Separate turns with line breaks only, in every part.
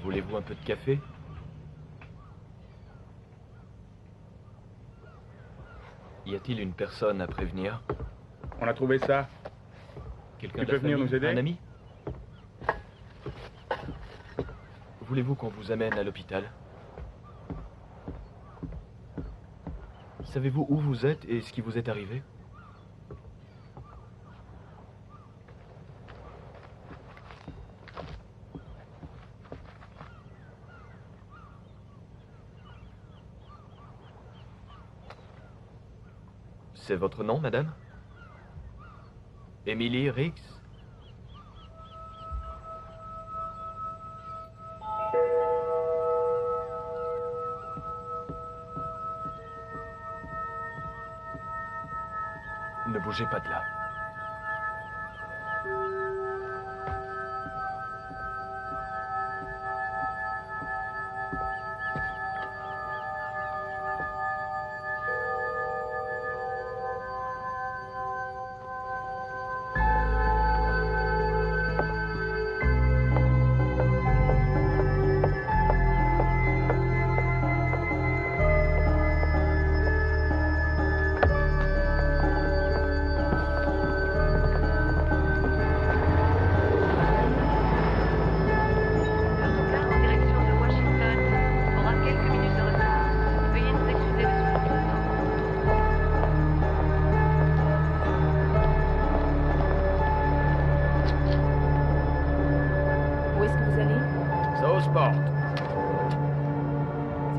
Voulez-vous un peu de café? Y a-t-il une personne à prévenir?
On a trouvé ça.
Quelqu'un
Tu
de la
peux venir
famille?
nous aider?
Un ami? Voulez-vous qu'on vous amène à l'hôpital? Savez-vous où vous êtes et ce qui vous est arrivé? C'est votre nom, madame? Emily Riggs? Ne bougez pas de là.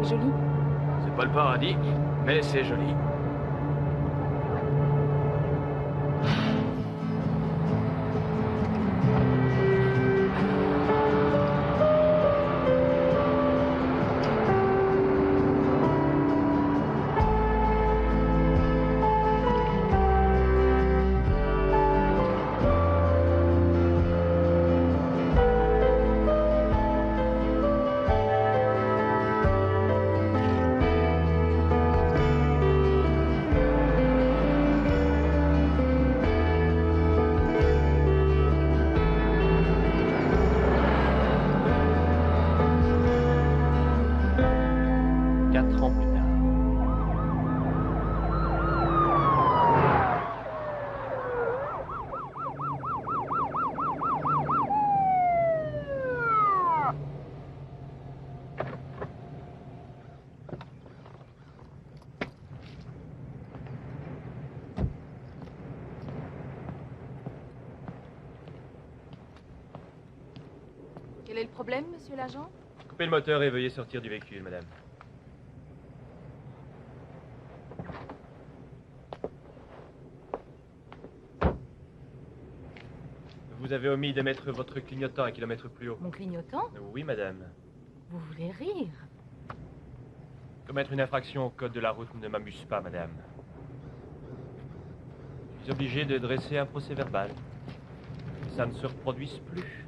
C'est joli.
C'est pas le paradis, mais c'est joli.
Quel est le problème, monsieur l'agent?
Coupez le moteur et veuillez sortir du véhicule, madame. vous avez omis de mettre votre clignotant un kilomètre plus haut.
Mon clignotant?
Oui, madame.
Vous voulez rire?
Commettre une infraction au code de la route ne m'amuse pas, madame. Je suis obligé de dresser un procès verbal. Que ça ne se reproduise plus.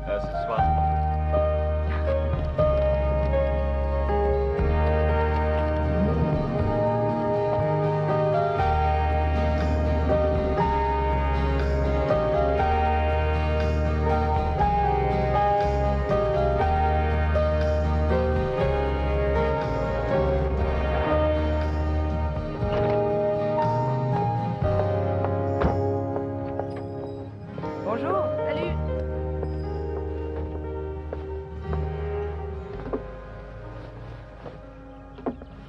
À ce soir.
Bonjour. Salut.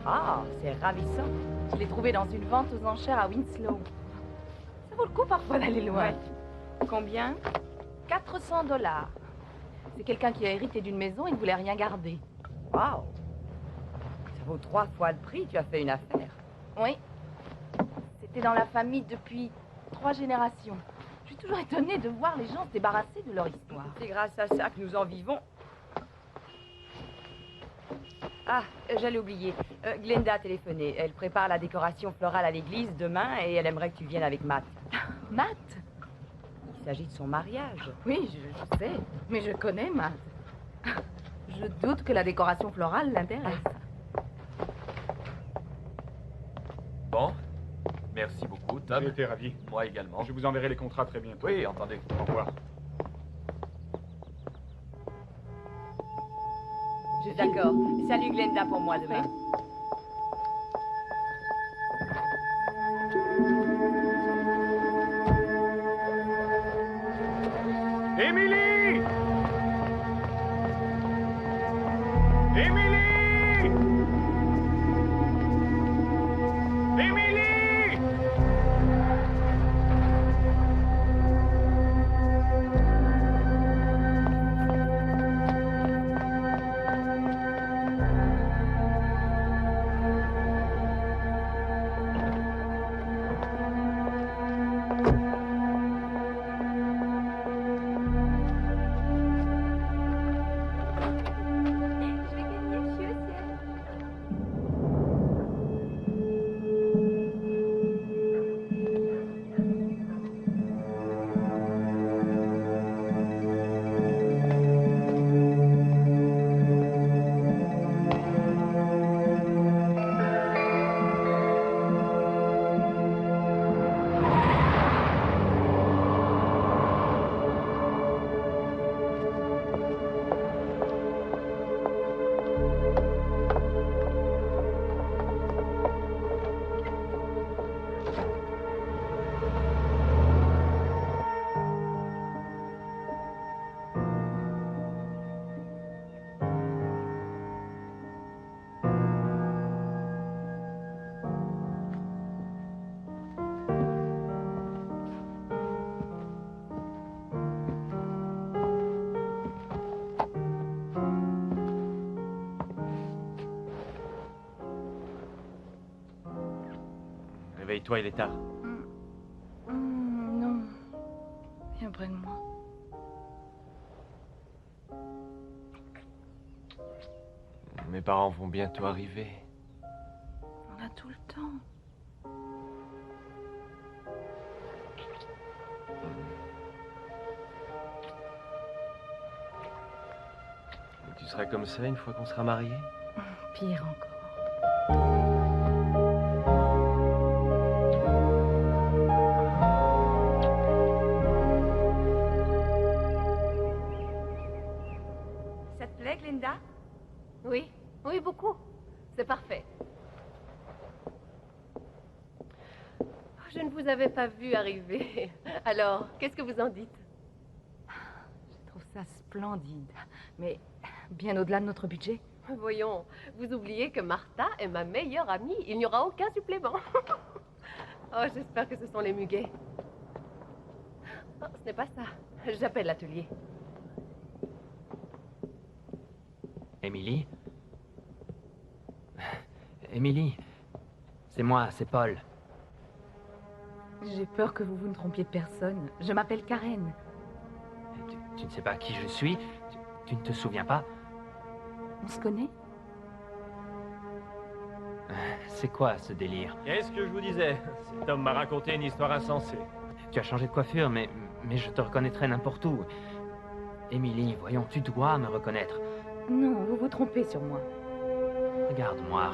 Ah, c'est ravissant.
Je l'ai trouvé dans une vente aux enchères à Winslow. Ça vaut le coup parfois d'aller loin.
Combien?
400 $. C'est quelqu'un qui a hérité d'une maison et ne voulait rien garder.
Waouh! Ça vaut 3 fois le prix, tu as fait une affaire.
Oui. C'était dans la famille depuis 3 générations. Je suis toujours étonnée de voir les gens se débarrasser de leur histoire.
C'est grâce à ça que nous en vivons. Ah, j'allais oublier. Glenda a téléphoné. Elle prépare la décoration florale à l'église demain et elle aimerait que tu viennes avec Matt.
Matt?
Il s'agit de son mariage.
Oui, je sais. Mais je connais Matt. Je doute que la décoration florale l'intéresse.
Bon. Merci beaucoup, Tom.
J'ai été ravi.
Moi également.
Je vous enverrai les contrats très bientôt.
Oui, entendez.
Au revoir.
D'accord. Salut Glenda pour moi demain.
Émilie! Émilie! Émilie!
Je vais gagner, je suis au ciel.
Réveille-toi, il est tard.
Non. Viens près de moi.
Mes parents vont bientôt arriver.
On a tout le temps.
Tu seras comme ça une fois qu'on sera mariés?
Pire encore.
Ça te plaît, Glenda?
Oui, oui, beaucoup. C'est parfait. Oh, je ne vous avais pas vu arriver. Alors, qu'est-ce que vous en dites?
Je trouve ça splendide. Mais bien au-delà de notre budget.
Voyons, vous oubliez que Martha est ma meilleure amie. Il n'y aura aucun supplément. Oh, j'espère que ce sont les muguets. Oh, ce n'est pas ça. J'appelle l'atelier.
Émilie?
Émilie, c'est moi, c'est Paul.
J'ai peur que vous ne trompiez de personne. Je m'appelle Karen.
Tu ne sais pas qui je suis? Tu ne te souviens pas?
On se connaît?
C'est quoi ce délire?
Qu'est-ce que je vous disais? Cet homme m'a raconté une histoire insensée.
Tu as changé de coiffure, mais je te reconnaîtrais n'importe où. Émilie, voyons, tu dois me reconnaître.
Non, vous vous trompez sur moi.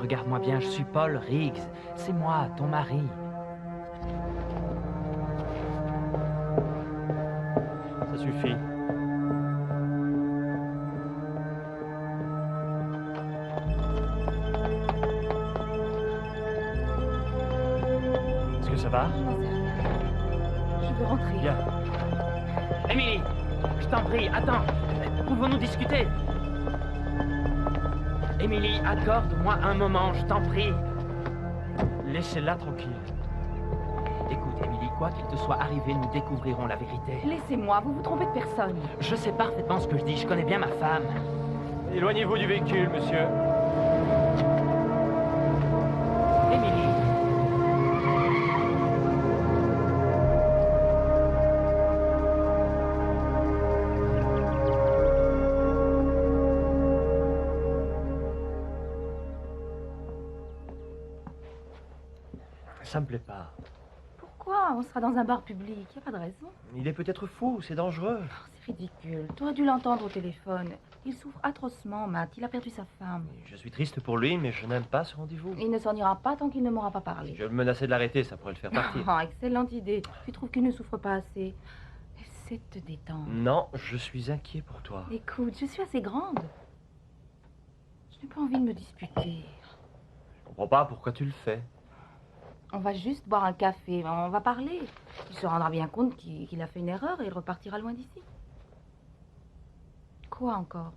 Regarde-moi bien, je suis Paul Riggs. C'est moi, ton mari.
Ça suffit. Est-ce que ça va?
Je n'en sais rien. Je veux rentrer.
Bien.
Émilie, je t'en prie, attends. Pouvons-nous discuter? Émilie, accorde-moi un moment, je t'en prie.
Laissez-la tranquille.
Écoute, Émilie, quoi qu'il te soit arrivé, nous découvrirons la vérité.
Laissez-moi, vous vous trompez de personne.
Je sais parfaitement ce que je dis, je connais bien ma femme.
Éloignez-vous du véhicule, monsieur.
Émilie.
Ça me plaît pas.
Pourquoi? On sera dans un bar public, y a pas de raison.
Il est peut-être fou, c'est dangereux.
Oh, c'est ridicule. Tu aurais dû l'entendre au téléphone. Il souffre atrocement, Matt. Il a perdu sa femme.
Je suis triste pour lui, mais je n'aime pas ce rendez-vous.
Il ne s'en ira pas tant qu'il ne m'aura pas parlé.
Je le menaçais de l'arrêter, ça pourrait le faire partir.
Oh, excellente idée. Tu trouves qu'il ne souffre pas assez? Essaie de te détendre.
Non, je suis inquiet pour toi.
Écoute, je suis assez grande. Je n'ai pas envie de me disputer.
Je comprends pas pourquoi tu le fais.
On va juste boire un café, on va parler. Il se rendra bien compte qu'il a fait une erreur et il repartira loin d'ici. Quoi encore?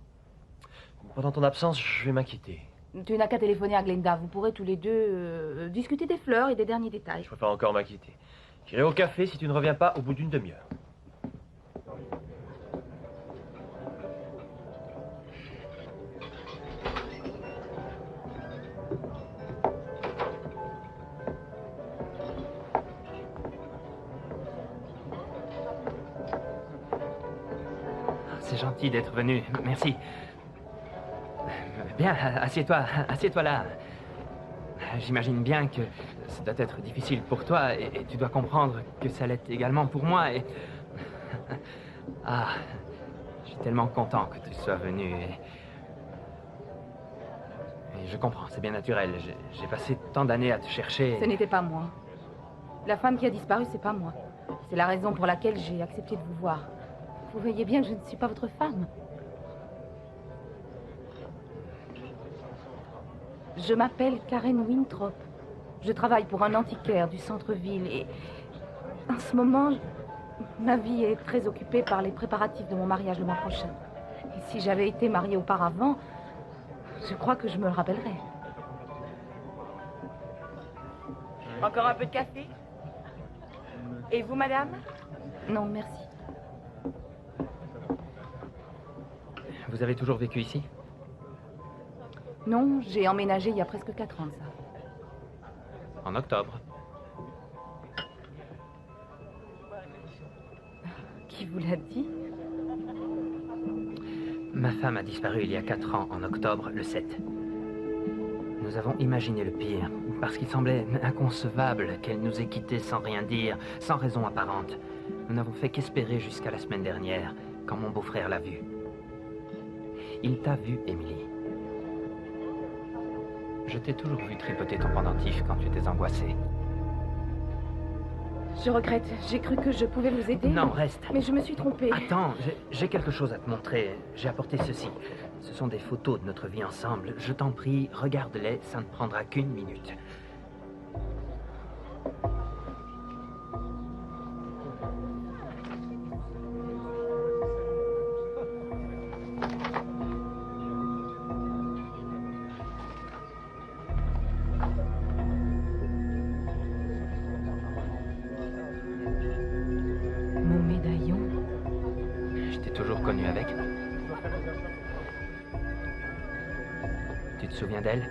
Pendant ton absence, je vais m'inquiéter.
Tu n'as qu'à téléphoner à Glenda. Vous pourrez tous les deux discuter des fleurs et des derniers détails.
Je préfère encore m'inquiéter. J'irai au café si tu ne reviens pas au bout d'une demi-heure.
C'est gentil d'être venu, merci. Bien, assieds-toi là. J'imagine bien que ça doit être difficile pour toi et tu dois comprendre que ça l'est également pour moi et... Ah, je suis tellement content que tu sois venu et je comprends, c'est bien naturel. J'ai passé tant d'années à te chercher.
Ce n'était pas moi. La femme qui a disparu, c'est pas moi. C'est la raison pour laquelle j'ai accepté de vous voir. Vous voyez bien que je ne suis pas votre femme. Je m'appelle Karen Winthrop. Je travaille pour un antiquaire du centre-ville et en ce moment, ma vie est très occupée par les préparatifs de mon mariage le mois prochain. Et si j'avais été mariée auparavant, je crois que je me le rappellerais.
Encore un peu de café? Et vous, madame?
Non, merci.
Vous avez toujours vécu ici?
Non, j'ai emménagé il y a presque 4 ans de ça.
En octobre.
Qui vous l'a dit?
Ma femme a disparu il y a 4 ans, en octobre, le 7. Nous avons imaginé le pire, parce qu'il semblait inconcevable qu'elle nous ait quittés sans rien dire, sans raison apparente. Nous n'avons fait qu'espérer jusqu'à la semaine dernière, quand mon beau-frère l'a vue. Il t'a vue, Émilie. Je t'ai toujours vu tripoter ton pendentif quand tu étais angoissée.
Je regrette. J'ai cru que je pouvais vous aider.
Non, reste.
Mais je me suis trompée.
Attends, j'ai quelque chose à te montrer. J'ai apporté ceci. Ce sont des photos de notre vie ensemble. Je t'en prie, regarde-les, ça ne prendra qu'1 minute.
Mon médaillon.
Je t'ai toujours connu avec. Tu te souviens d'elle?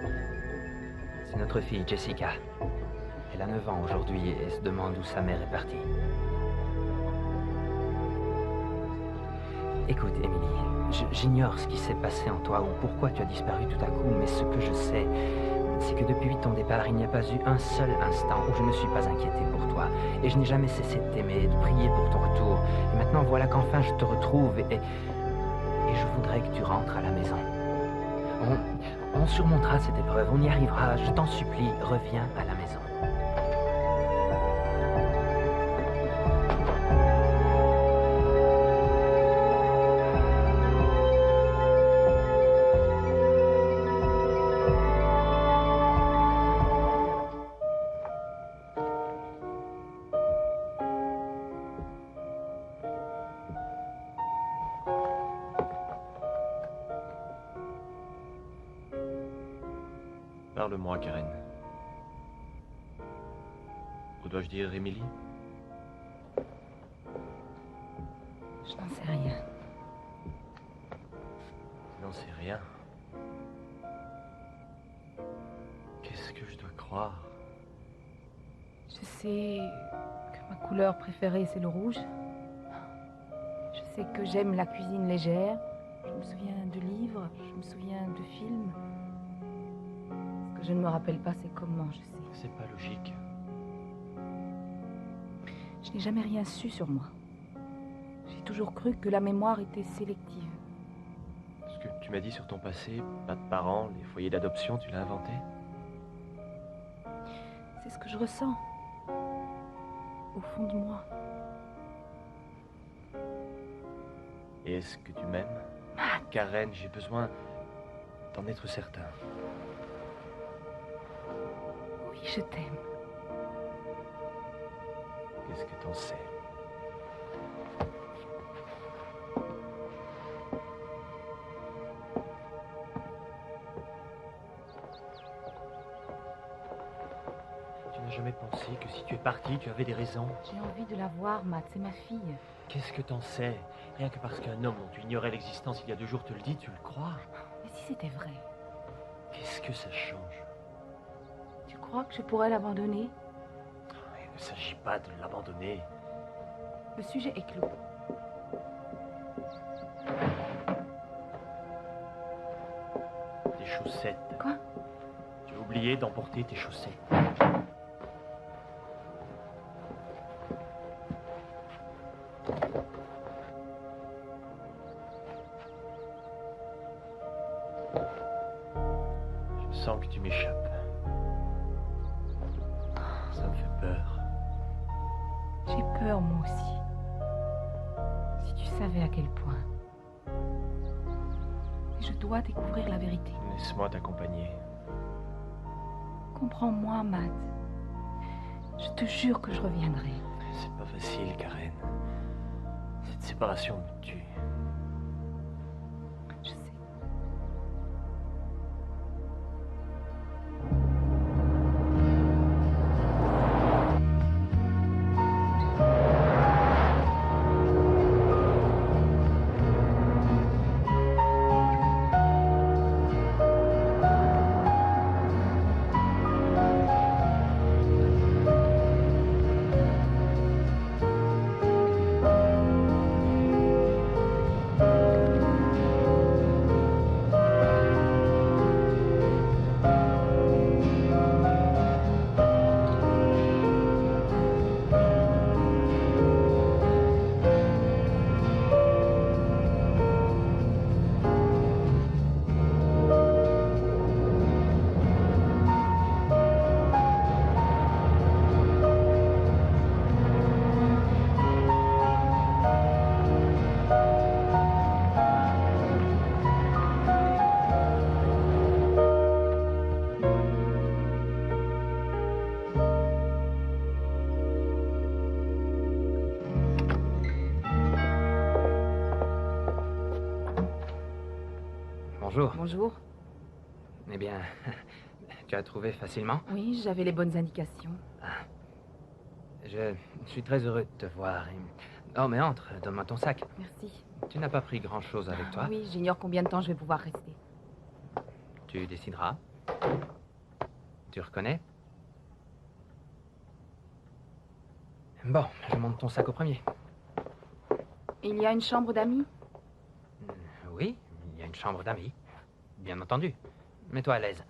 C'est notre fille, Jessica. Elle a 9 ans aujourd'hui et se demande où sa mère est partie. Écoute, Emily, j'ignore ce qui s'est passé en toi ou pourquoi tu as disparu tout à coup, mais ce que je sais, c'est que depuis ton départ, il n'y a pas eu un seul instant où je ne suis pas inquiété pour toi. Et je n'ai jamais cessé de t'aimer et de prier pour ton retour. Et maintenant, voilà qu'enfin je te retrouve et je voudrais que tu rentres à la maison. On surmontera cette épreuve, on y arrivera, je t'en supplie, reviens à la maison.
Parle-moi, Karen. Que dois-je dire, Emily?
Je n'en sais rien.
Tu n'en sais rien. Qu'est-ce que je dois croire?
Je sais que ma couleur préférée, c'est le rouge. Je sais que j'aime la cuisine légère. Je me souviens de livres, je me souviens de films. Ce que je ne me rappelle pas, c'est comment, je sais.
C'est pas logique.
Je n'ai jamais rien su sur moi. J'ai toujours cru que la mémoire était sélective.
Ce que tu m'as dit sur ton passé, pas de parents, les foyers d'adoption, tu l'as inventé?
C'est ce que je ressens. Au fond de moi.
Et est-ce que tu m'aimes? Karen, j'ai besoin d'en être certain.
Oui, je t'aime.
Qu'est-ce que t'en sais? Tu n'as jamais pensé que si tu es parti, tu avais des raisons?
J'ai envie de la voir, Matt, c'est ma fille.
Qu'est-ce que t'en sais? Rien que parce qu'un homme dont tu ignorais l'existence il y a 2 jours te le dit, tu le crois?
Mais si c'était vrai,
Qu'est-ce que ça change?
tu crois que je pourrais l'abandonner?
Il ne s'agit pas de l'abandonner.
Le sujet est clos.
Tes chaussettes.
Quoi?
Tu as oublié d'emporter tes chaussettes. Je sens que tu m'échappes. Ça me fait peur.
J'ai peur, moi aussi. Si tu savais à quel point. Mais je dois découvrir la vérité.
Laisse-moi t'accompagner.
Comprends-moi, Matt. Je te jure que je reviendrai.
C'est pas facile, Karen. Cette séparation me tue.
Je sais.
Bonjour.
Bonjour.
Eh bien, tu as trouvé facilement?
Oui, j'avais les bonnes indications.
Je suis très heureux de te voir. Oh, mais entre, donne-moi ton sac.
Merci.
Tu n'as pas pris grand-chose avec toi.
Oui, j'ignore combien de temps je vais pouvoir rester.
Tu décideras. Tu reconnais? Bon, je monte ton sac au premier.
Il y a une chambre d'amis?
Oui, il y a une chambre d'amis. Bien entendu. Mets-toi à l'aise.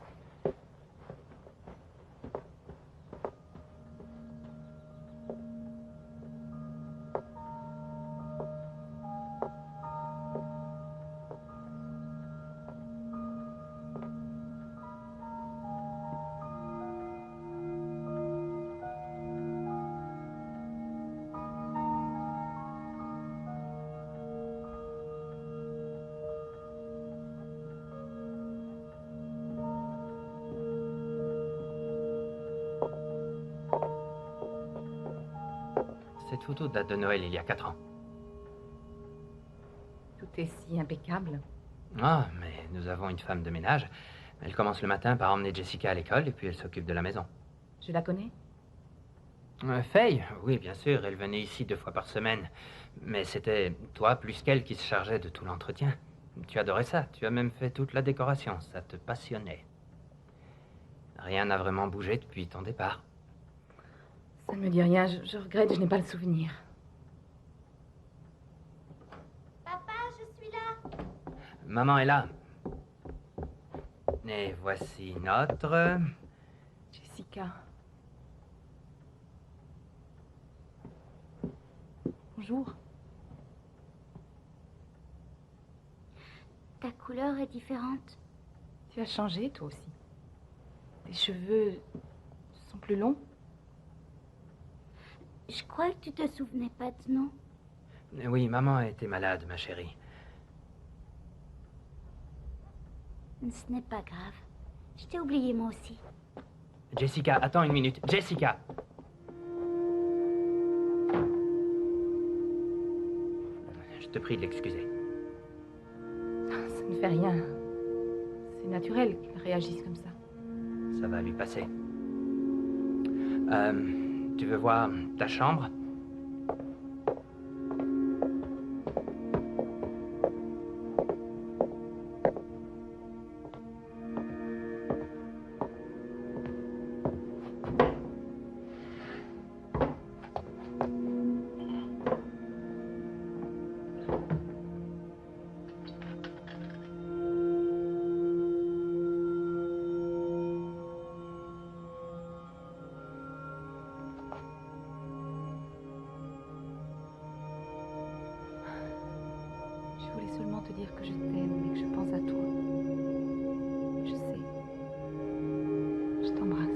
Cette photo date de Noël il y a 4 ans.
Tout est si impeccable.
Ah, mais nous avons une femme de ménage. Elle commence le matin par emmener Jessica à l'école et puis elle s'occupe de la maison.
Je la connais?
Faye? Oui, bien sûr, elle venait ici 2 fois par semaine. Mais c'était toi plus qu'elle qui se chargeait de tout l'entretien. Tu adorais ça, tu as même fait toute la décoration, ça te passionnait. Rien n'a vraiment bougé depuis ton départ.
Ça ne me dit rien, je regrette, je n'ai pas le souvenir.
Papa, je suis là.
Maman est là. Et voici notre...
Jessica. Bonjour.
Ta couleur est différente.
Tu as changé, toi aussi. Tes cheveux sont plus longs.
Je crois que tu te souvenais pas de nom.
Oui, maman était malade, ma chérie.
Ce n'est pas grave. Je t'ai oublié moi aussi.
Jessica, attends une minute. Jessica! Je te prie de l'excuser.
Ça ne fait rien. C'est naturel qu'elle réagisse comme ça.
Ça va lui passer. Tu veux voir ta chambre?
Je voulais seulement te dire que je t'aime et que je pense à toi. Je sais. Je t'embrasse.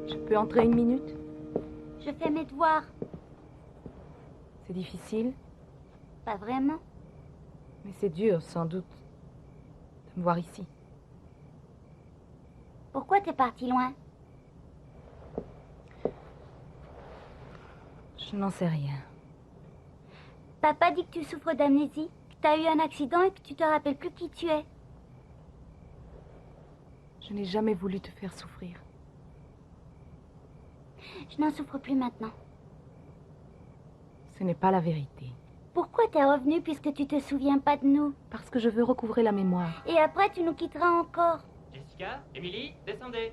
Je peux entrer une minute?
Je fais mes devoirs.
C'est difficile,
Pas vraiment.
mais c'est dur, sans doute, de me voir ici.
Pourquoi t'es parti loin?
Je n'en sais rien.
Papa dit que tu souffres d'amnésie, que t'as eu un accident et que tu te rappelles plus qui tu es.
Je n'ai jamais voulu te faire souffrir.
Je n'en souffre plus maintenant.
Ce n'est pas la vérité.
Pourquoi t'es revenu puisque tu te souviens pas de nous?
Parce que je veux recouvrer la mémoire.
Et après tu nous quitteras encore.
Jessica, Émilie, descendez.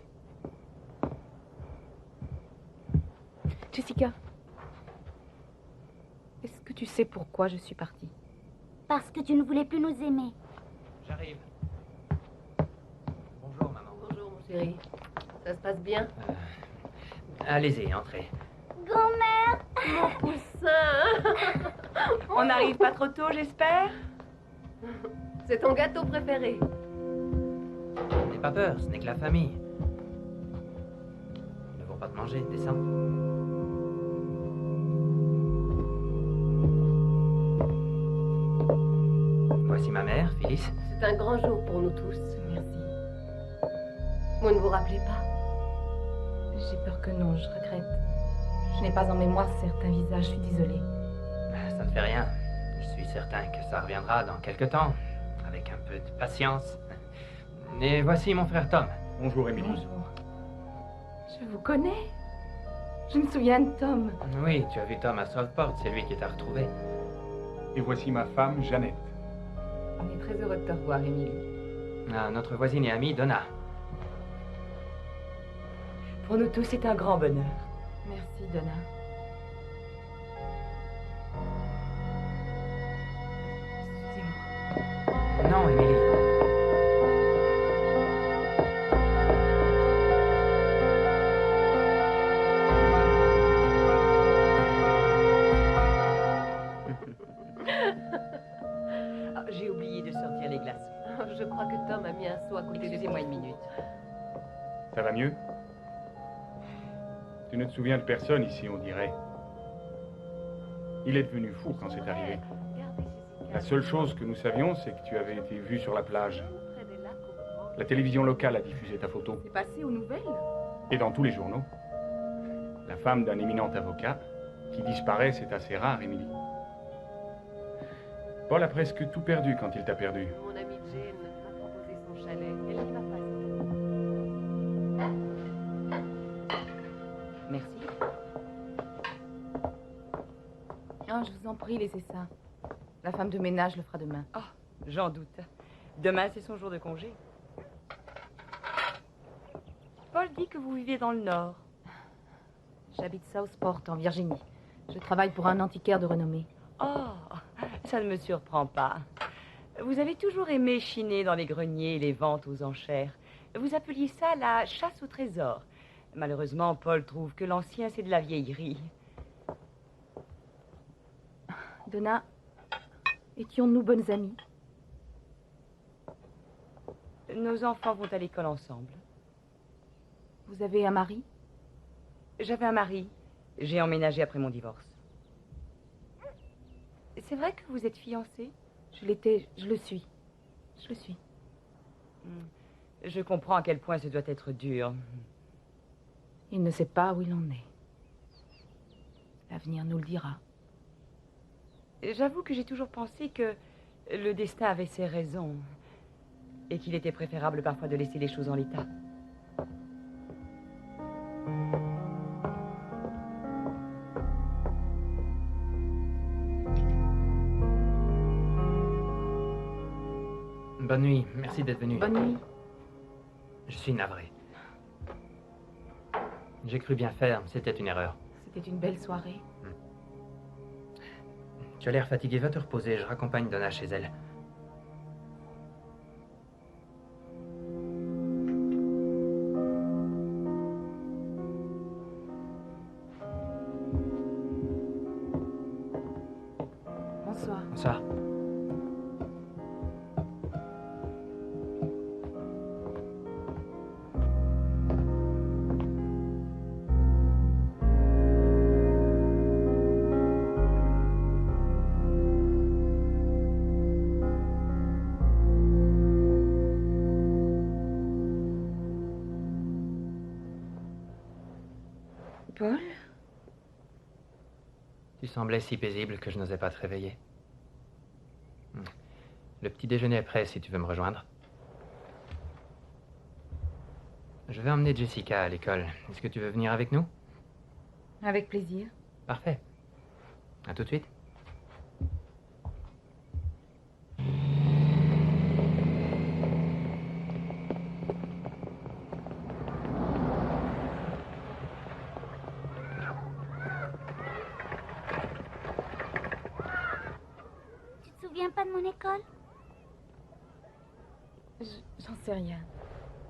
Jessica, est-ce que tu sais pourquoi je suis partie?
Parce que tu ne voulais plus nous aimer.
J'arrive. Bonjour, maman.
Bonjour, mon chéri. Ça se passe bien?
Allez-y, entrez.
Grand-mère!
Mon poussin!
On n'arrive pas trop tôt, j'espère?
C'est ton gâteau préféré.
N'aie pas peur, ce n'est que la famille. Ils ne vont pas te manger, descends. Voici ma mère, Phyllis.
C'est un grand jour pour nous tous.
Merci.
Vous ne vous rappelez pas?
J'ai peur que non, je regrette. Je n'ai pas en mémoire certains visages, je suis désolée.
Ça ne fait rien. Je suis certain que ça reviendra dans quelque temps, avec un peu de patience. Et voici mon frère Tom.
Bonjour, Émilie.
Bonjour. Je vous connais. Je me souviens de Tom.
Oui, tu as vu Tom à Southport, c'est lui qui t'a retrouvé.
Et voici ma femme, Jeannette.
On est très heureux de te revoir, Émilie.
Ah, notre voisine et amie, Donna.
Pour nous tous, c'est un grand bonheur.
Merci, Donna. Excusez-moi.
Non, Émilie.
Ah, j'ai oublié de sortir les glaçons.
Je crois que Tom a mis un seau à côté des
Excusez-moi une minute.
Ça va mieux? Tu ne te souviens de personne ici, on dirait. Il est devenu fou quand c'est arrivé. La seule chose que nous savions, c'est que tu avais été vu sur la plage. La télévision locale a diffusé ta photo.
C'est passé aux nouvelles?
Et dans tous les journaux. La femme d'un éminent avocat qui disparaît, c'est assez rare, Émilie. Paul a presque tout perdu quand il t'a perdu.
Mon amie Jane m'a proposé son chalet. Elle y va passer.
Merci.
Oh, je vous en prie, laissez ça. La femme de ménage le fera demain.
Oh, j'en doute. Demain, c'est son jour de congé. Paul dit que vous vivez dans le Nord.
J'habite Southport, en Virginie. Je travaille pour un antiquaire de renommée.
Oh, ça ne me surprend pas. Vous avez toujours aimé chiner dans les greniers et les ventes aux enchères. Vous appeliez ça la chasse au trésor. Malheureusement, Paul trouve que l'ancien, c'est de la vieillerie.
Donna, étions-nous bonnes amies?
Nos enfants vont à l'école ensemble.
Vous avez un mari?
J'avais un mari. J'ai emménagé après mon divorce. C'est vrai que vous êtes fiancé?
Je l'étais, je le suis. Je le suis.
Je comprends à quel point ce doit être dur.
Il ne sait pas où il en est. L'avenir nous le dira.
J'avoue que j'ai toujours pensé que le destin avait ses raisons et qu'il était préférable parfois de laisser les choses en l'état.
Bonne nuit, merci d'être venu.
Bonne nuit.
Je suis navré. J'ai cru bien faire, c'était une erreur.
C'était une belle soirée.
Tu as l'air fatigué, va te reposer, je raccompagne Donna chez elle.
Bonsoir.
Bonsoir.
Paul?
Tu semblais si paisible que je n'osais pas te réveiller. Le petit déjeuner est prêt si tu veux me rejoindre. Je vais emmener Jessica à l'école. Est-ce que tu veux venir avec nous?
Avec plaisir.
Parfait. À tout de suite.
Tu te souviens pas de mon école?
J'en sais rien.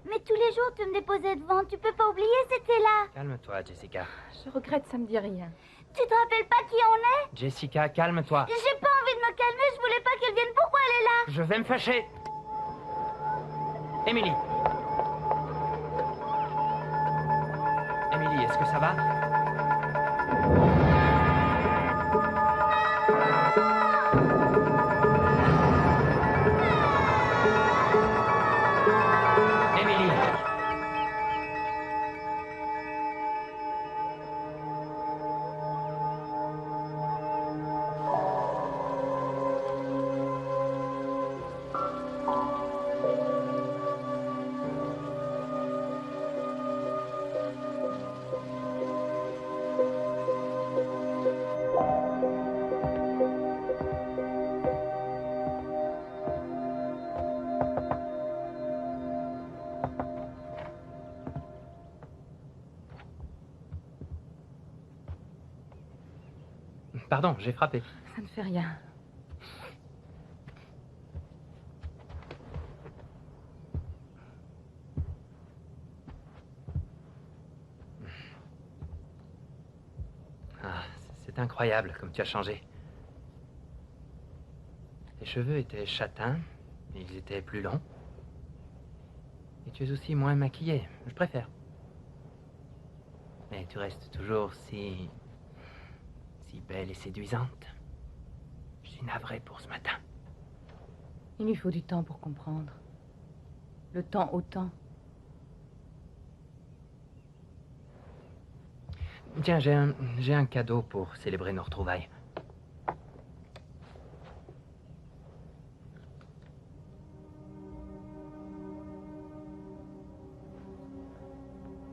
Mais tous les jours, tu me déposais devant. Tu peux pas oublier, c'était là.
Calme-toi, Jessica.
Je regrette, ça me dit rien.
Tu te rappelles pas qui on est?
Jessica, calme-toi.
J'ai pas envie de me calmer. Je voulais pas qu'elle vienne. Pourquoi elle est là?
Je vais me fâcher. Émilie. Émilie, est-ce que ça va? Émilie. Pardon, j'ai frappé.
Ça ne fait rien.
Ah, c'est incroyable comme tu as changé. Tes cheveux étaient châtains, mais ils étaient plus longs. Et tu es aussi moins maquillée, je préfère. Mais tu restes toujours si belle et séduisante. Je suis navré pour ce matin.
Il lui faut du temps pour comprendre. Le temps au temps.
Tiens, j'ai un cadeau pour célébrer nos retrouvailles.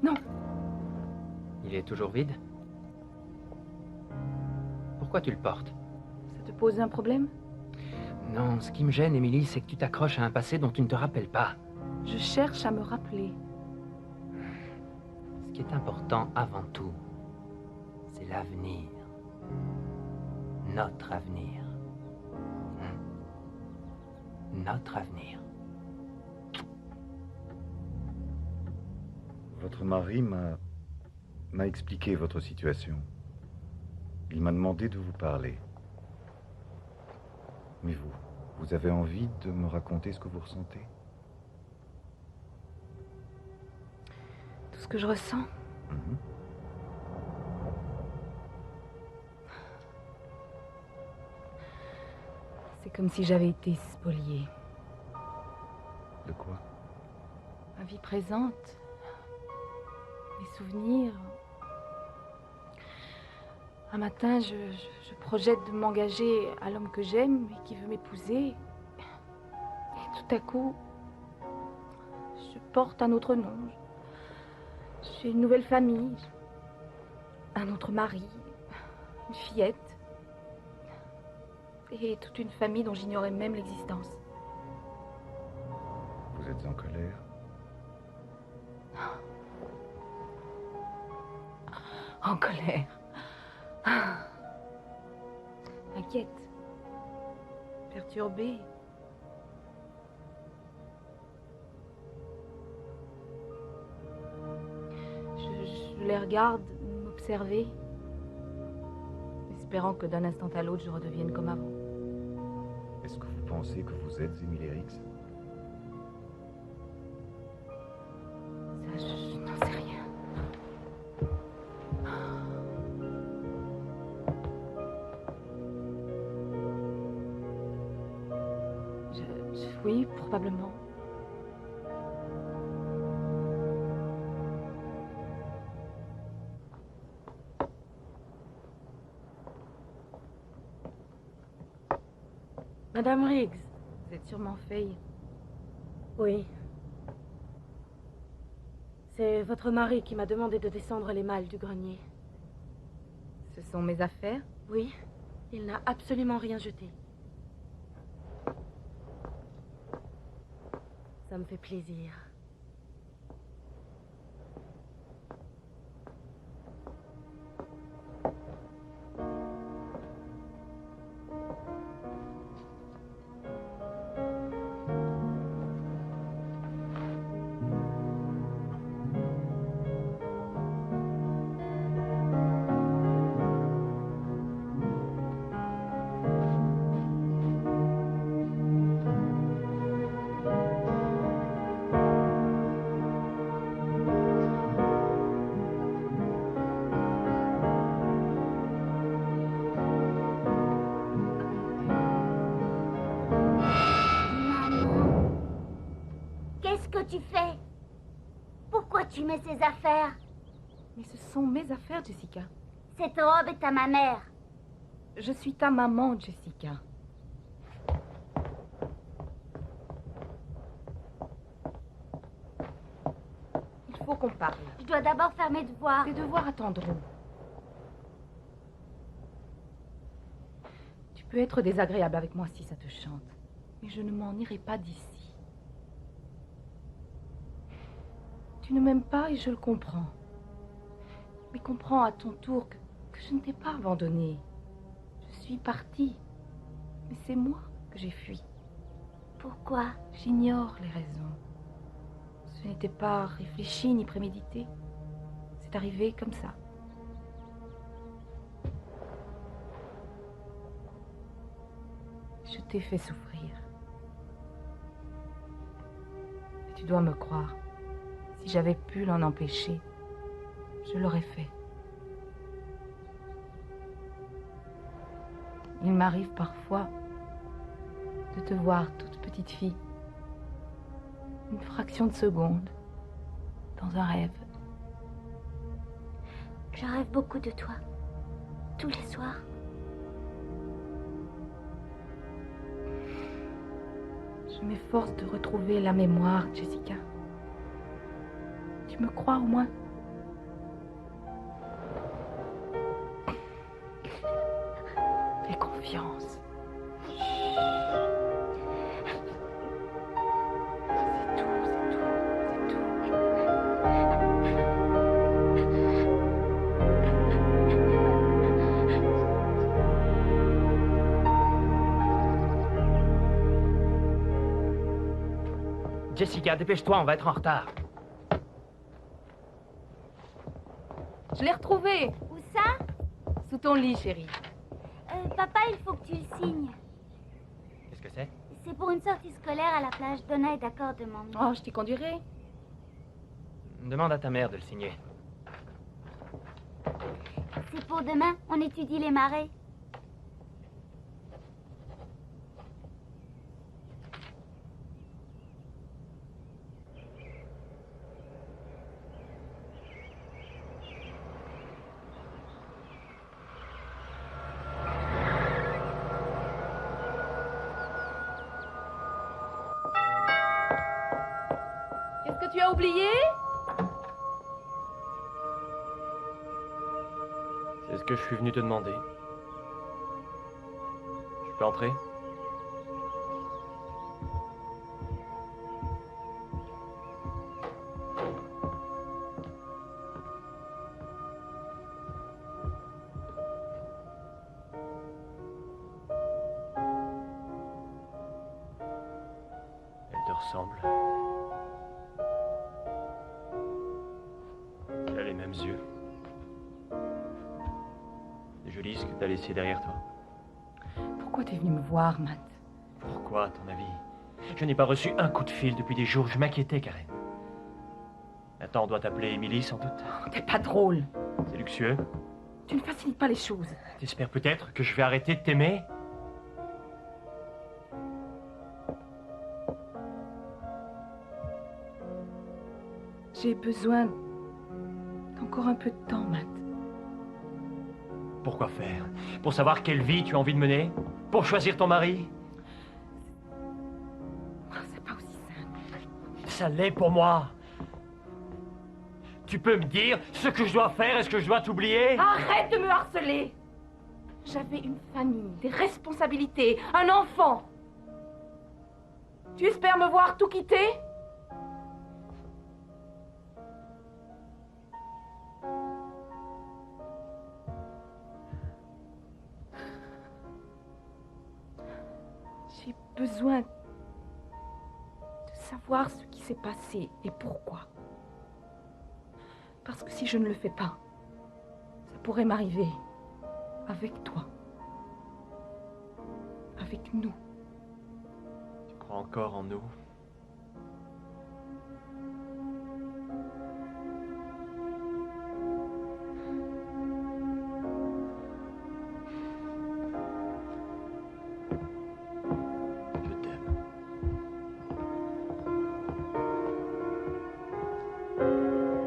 Non.
Il est toujours vide? Pourquoi tu le portes?
Ça te pose un problème?
Non, ce qui me gêne, Émilie, c'est que tu t'accroches à un passé dont tu ne te rappelles pas.
Je cherche à me rappeler.
Ce qui est important avant tout, c'est l'avenir. Notre avenir. Notre avenir.
Votre mari m'a expliqué votre situation. Il m'a demandé de vous parler. Mais vous avez envie de me raconter ce que vous ressentez?
Tout ce que je ressens.
Mhm.
C'est comme si j'avais été spoliée.
De quoi?
Ma vie présente. Mes souvenirs. Un matin, je projette de m'engager à l'homme que j'aime et qui veut m'épouser. Et tout à coup, je porte un autre nom. J'ai une nouvelle famille, un autre mari, une fillette. Et toute une famille dont j'ignorais même l'existence.
Vous êtes en colère?
En colère. Inquiète. Perturbée. Je les regarde m'observer, espérant que d'un instant à l'autre, je redevienne comme avant.
Est-ce que vous pensez que vous êtes Émilie Rix?
Ça, je n'en sais rien. Oui, probablement.
Madame Riggs.
Vous êtes sûrement Faye.
Oui. C'est votre mari qui m'a demandé de descendre les malles du grenier.
Ce sont mes affaires?
Oui. Il n'a absolument rien jeté. Ça me fait plaisir.
Tu fais? Pourquoi tu mets ces affaires?
Mais ce sont mes affaires, Jessica.
Cette robe est à ma mère.
Je suis ta maman, Jessica. Il faut qu'on parle.
Je dois d'abord faire mes devoirs.
Tes devoirs attendront. Tu peux être désagréable avec moi si ça te chante. Mais je ne m'en irai pas d'ici. Tu ne m'aimes pas et je le comprends. Mais comprends à ton tour que je ne t'ai pas abandonné. suis partie. Mais c'est moi que j'ai fui.
Pourquoi?
J'ignore les raisons. Ce n'était pas réfléchi ni prémédité. C'est arrivé comme ça. Je t'ai fait souffrir. Et tu dois me croire. Si j'avais pu l'en empêcher, je l'aurais fait. Il m'arrive parfois de te voir toute petite fille, une fraction de seconde, dans un rêve.
Je rêve beaucoup de toi, tous les soirs.
Je m'efforce de retrouver la mémoire, Jessica. Tu me crois au moins? Fais confiance.
Jessica, dépêche-toi, on va être en retard.
Je l'ai retrouvé.
Où ça?
Sous ton lit, chérie.
Papa, il faut que tu le signes.
Qu'est-ce que c'est?
C'est pour une sortie scolaire à la plage. Donna est d'accord de m'emmener.
Oh, je t'y conduirai.
Demande à ta mère de le signer.
C'est pour demain. On étudie les marées.
Qu'est-ce que tu as oublié?
C'est ce que je suis venu te demander. Je peux entrer? Elle te ressemble. Elle a les mêmes yeux. C'est joli ce que t'as laissé derrière toi.
Pourquoi t'es venu me voir, Matt?
Pourquoi, à ton avis? Je n'ai pas reçu un coup de fil depuis des jours. Je m'inquiétais, Karen. Attends, on doit t'appeler Émilie, sans doute.
T'es pas drôle.
C'est luxueux.
Tu ne facilites pas les choses.
T'espères peut-être que je vais arrêter de t'aimer?
J'ai besoin d'encore un peu de temps, Matt.
Pourquoi faire? Pour savoir quelle vie tu as envie de mener? Pour choisir ton mari?
C'est pas aussi simple.
Ça l'est pour moi. Tu peux me dire ce que je dois faire? Est-ce que je dois t'oublier?
Arrête de me harceler! J'avais une famille, des responsabilités, un enfant. Tu espères me voir tout quitter? J'ai besoin de savoir ce qui s'est passé et pourquoi. Parce que si je ne le fais pas, ça pourrait m'arriver avec toi, avec nous.
Tu crois encore en nous?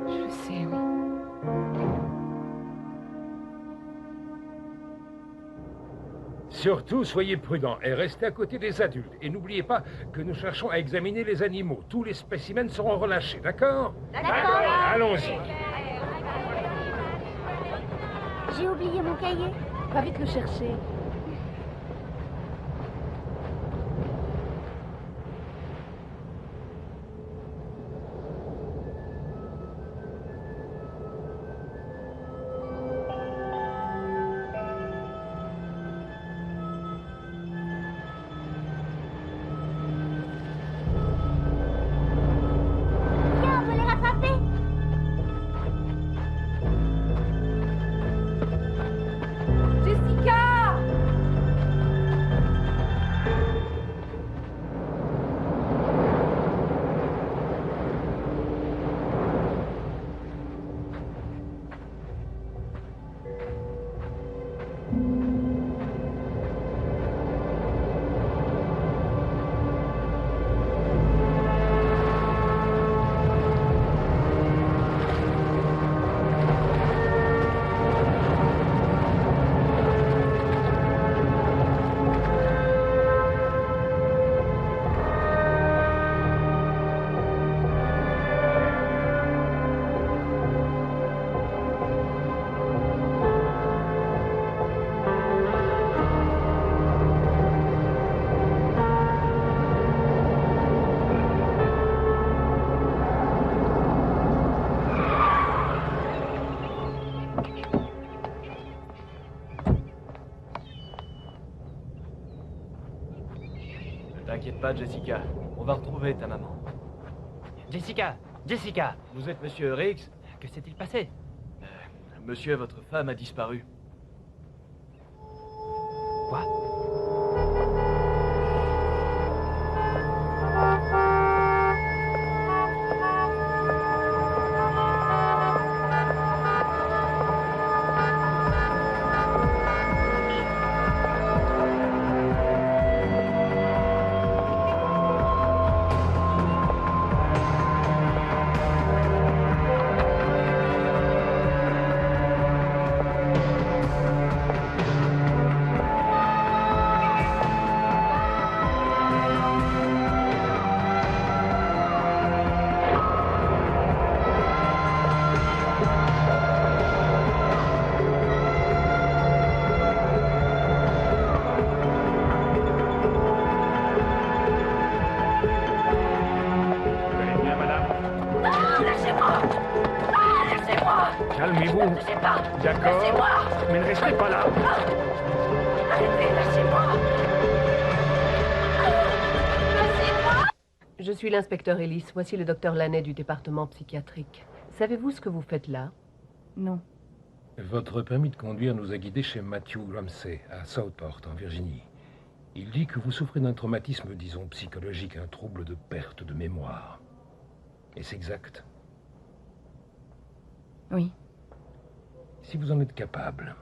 Je le sais, oui.
Surtout, soyez prudents et restez à côté des adultes. Et n'oubliez pas que nous cherchons à examiner les animaux. Tous les spécimens seront relâchés, d'accord?
D'accord.
Allons-y.
J'ai oublié mon cahier.
Va vite le chercher.
T'inquiète pas, Jessica. On va retrouver ta maman.
Jessica! Jessica!
Vous êtes Monsieur Riggs?
Que s'est-il passé?
Monsieur, votre femme a disparu.
Quoi?
Calmez-vous. D'accord. Mais ne restez pas là.
Arrêtez, lâchez-moi.
Je suis l'inspecteur Ellis. Voici le docteur Lannet du département psychiatrique. Savez-vous ce que vous faites là?
Non.
Votre permis de conduire nous a guidés chez Matthew Ramsey, à Southport, en Virginie. Il dit que vous souffrez d'un traumatisme, disons, psychologique, un trouble de perte de mémoire. Est-ce exact?
Oui.
Si vous en êtes capable,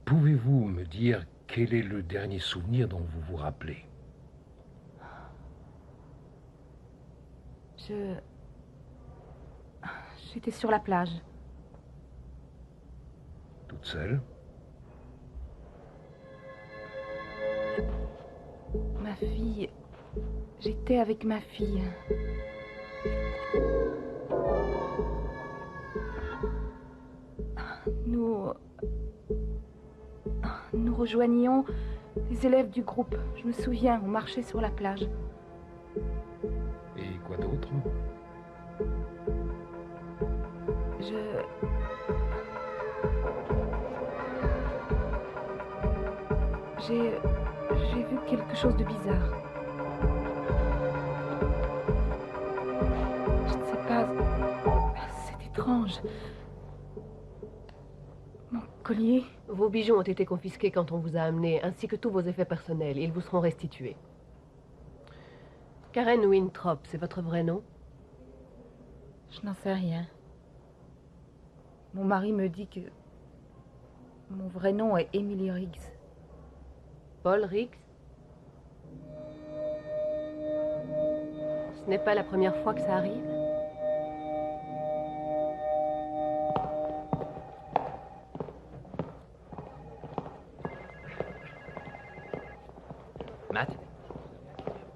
pouvez-vous me dire quel est le dernier souvenir dont vous vous rappelez?
J'étais sur la plage.
Toute seule?
Ma fille... J'étais avec ma fille. Nous rejoignions les élèves du groupe. Je me souviens, on marchait sur la plage.
Et quoi d'autre?
J'ai vu quelque chose de bizarre. Je ne sais pas... C'est étrange. Mon collier...
Vos bijoux ont été confisqués quand on vous a amené, ainsi que tous vos effets personnels. Ils vous seront restitués. Karen Winthrop, c'est votre vrai nom?
Je n'en sais rien. Mon mari me dit que... Mon vrai nom est Emily Riggs.
Paul Riggs? Ce n'est pas la première fois que ça arrive?
Matt?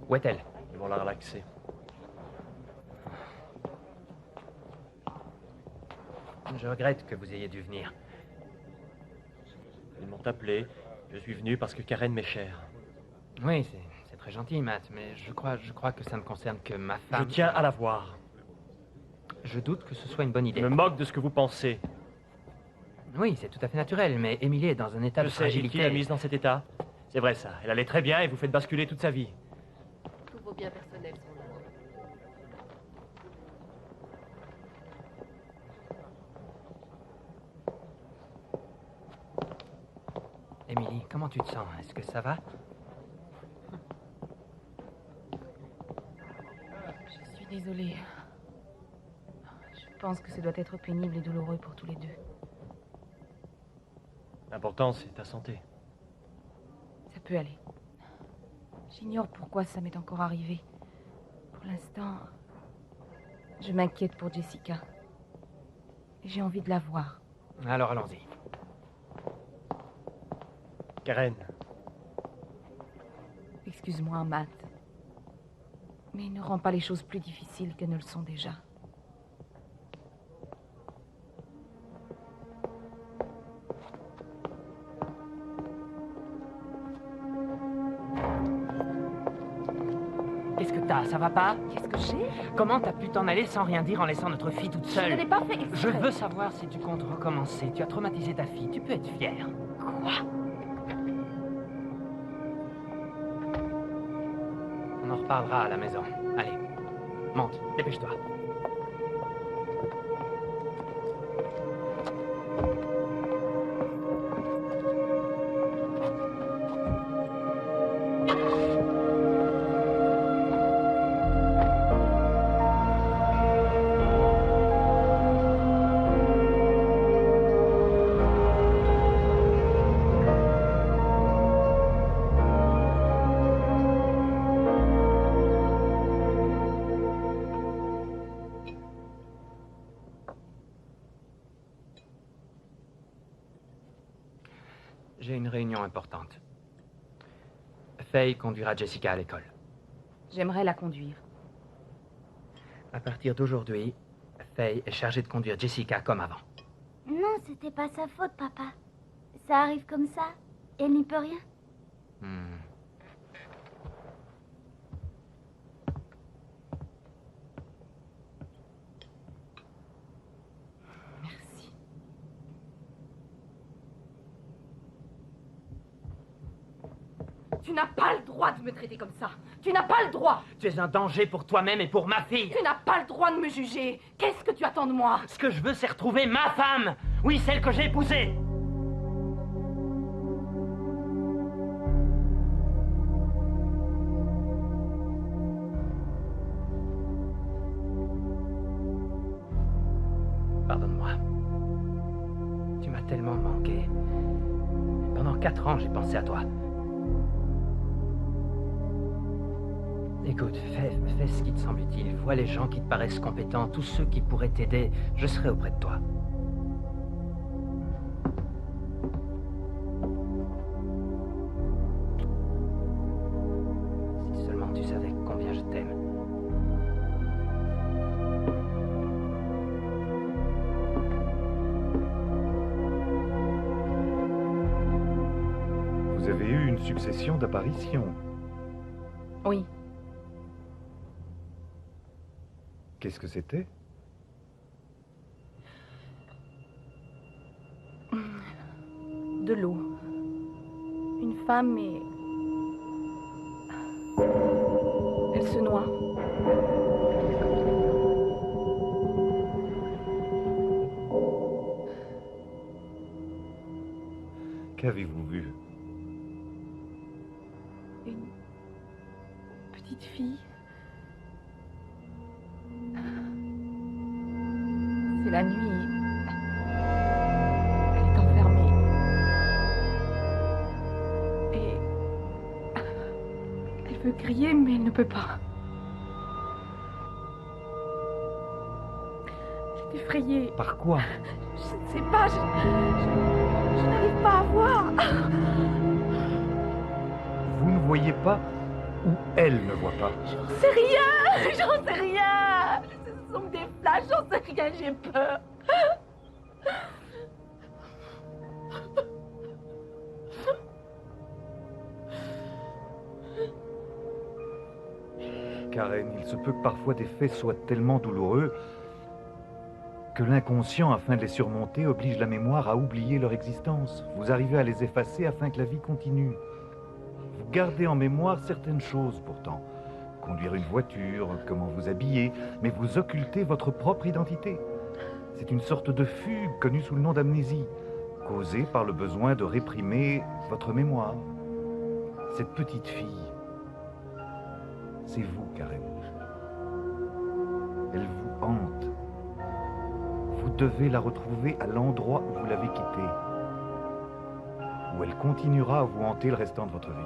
Où est-elle?
Ils vont la relaxer.
Je regrette que vous ayez dû venir.
Ils m'ont appelé. Je suis venu parce que Karen m'est chère.
Oui, c'est très gentil, Matt, mais je crois que ça ne concerne que ma femme.
Je tiens à la voir.
Je doute que ce soit une bonne idée.
Je me moque de ce que vous pensez.
Oui, c'est tout à fait naturel, mais Emily est dans un état de fragilité.
Qui l'a mise dans cet état? C'est vrai ça. Elle allait très bien et vous faites basculer toute sa vie.
Tous vos biens personnels sont là.
Emily, comment tu te sens? Est-ce que ça va?
Je suis désolée. Je pense que ça doit être pénible et douloureux pour tous les deux.
L'important, c'est ta santé.
Ça peut aller. J'ignore pourquoi ça m'est encore arrivé. Pour l'instant, je m'inquiète pour Jessica. J'ai envie de la voir.
Alors allons-y.
Karen.
Excuse-moi, Matt. Mais ne rends pas les choses plus difficiles qu'elles ne le sont déjà.
Qu'est-ce que t'as? Ça va pas?
Qu'est-ce que j'ai?
Comment t'as pu t'en aller sans rien dire en laissant notre fille toute seule?
Je ne l'ai pas fait exprès.
Je veux savoir si tu comptes recommencer. Tu as traumatisé ta fille. Tu peux être fière.
Quoi?
reparlera à la maison. Allez, monte, dépêche-toi. J'ai une réunion importante. Faye conduira Jessica à l'école.
J'aimerais la conduire.
À partir d'aujourd'hui, Faye est chargée de conduire Jessica comme avant.
Non, c'était pas sa faute, papa. Ça arrive comme ça. Elle n'y peut rien.
Merci. Tu n'as pas le droit de me traiter comme ça. Tu n'as pas le droit.
Tu es un danger pour toi-même et pour ma fille.
Tu n'as pas le droit de me juger. Qu'est-ce que tu attends de moi?
Ce que je veux, c'est retrouver ma femme. Oui, celle que j'ai épousée. Pardonne-moi. Tu m'as tellement manqué. Pendant 4 ans, j'ai pensé à toi. Écoute, fais ce qui te semble utile. Vois les gens qui te paraissent compétents, tous ceux qui pourraient t'aider. Je serai auprès de toi. Si seulement tu savais combien je t'aime.
Vous avez eu une succession d'apparitions.
Oui.
Qu'est-ce que c'était?
De l'eau. Une femme et... Elle se noie.
Qu'avez-vous vu?
Une petite fille. C'est la nuit. Elle est enfermée. Et... Elle veut crier, mais elle ne peut pas. Elle est effrayée.
Par quoi?
Je ne sais pas, je n'arrive pas à voir.
Vous ne voyez pas ou elle ne voit pas?
J'en sais rien, j'en sais rien. Ce sont des flashs, j'en sais rien, j'ai peur.
Karen, il se peut que parfois des faits soient tellement douloureux que l'inconscient, afin de les surmonter, oblige la mémoire à oublier leur existence. Vous arrivez à les effacer afin que la vie continue. Vous gardez en mémoire certaines choses pourtant. Conduire une voiture, comment vous habiller, mais vous occultez votre propre identité. C'est une sorte de fugue connue sous le nom d'amnésie, causée par le besoin de réprimer votre mémoire. Cette petite fille, c'est vous, Karen. Elle vous hante. Vous devez la retrouver à l'endroit où vous l'avez quittée, où elle continuera à vous hanter le restant de votre vie.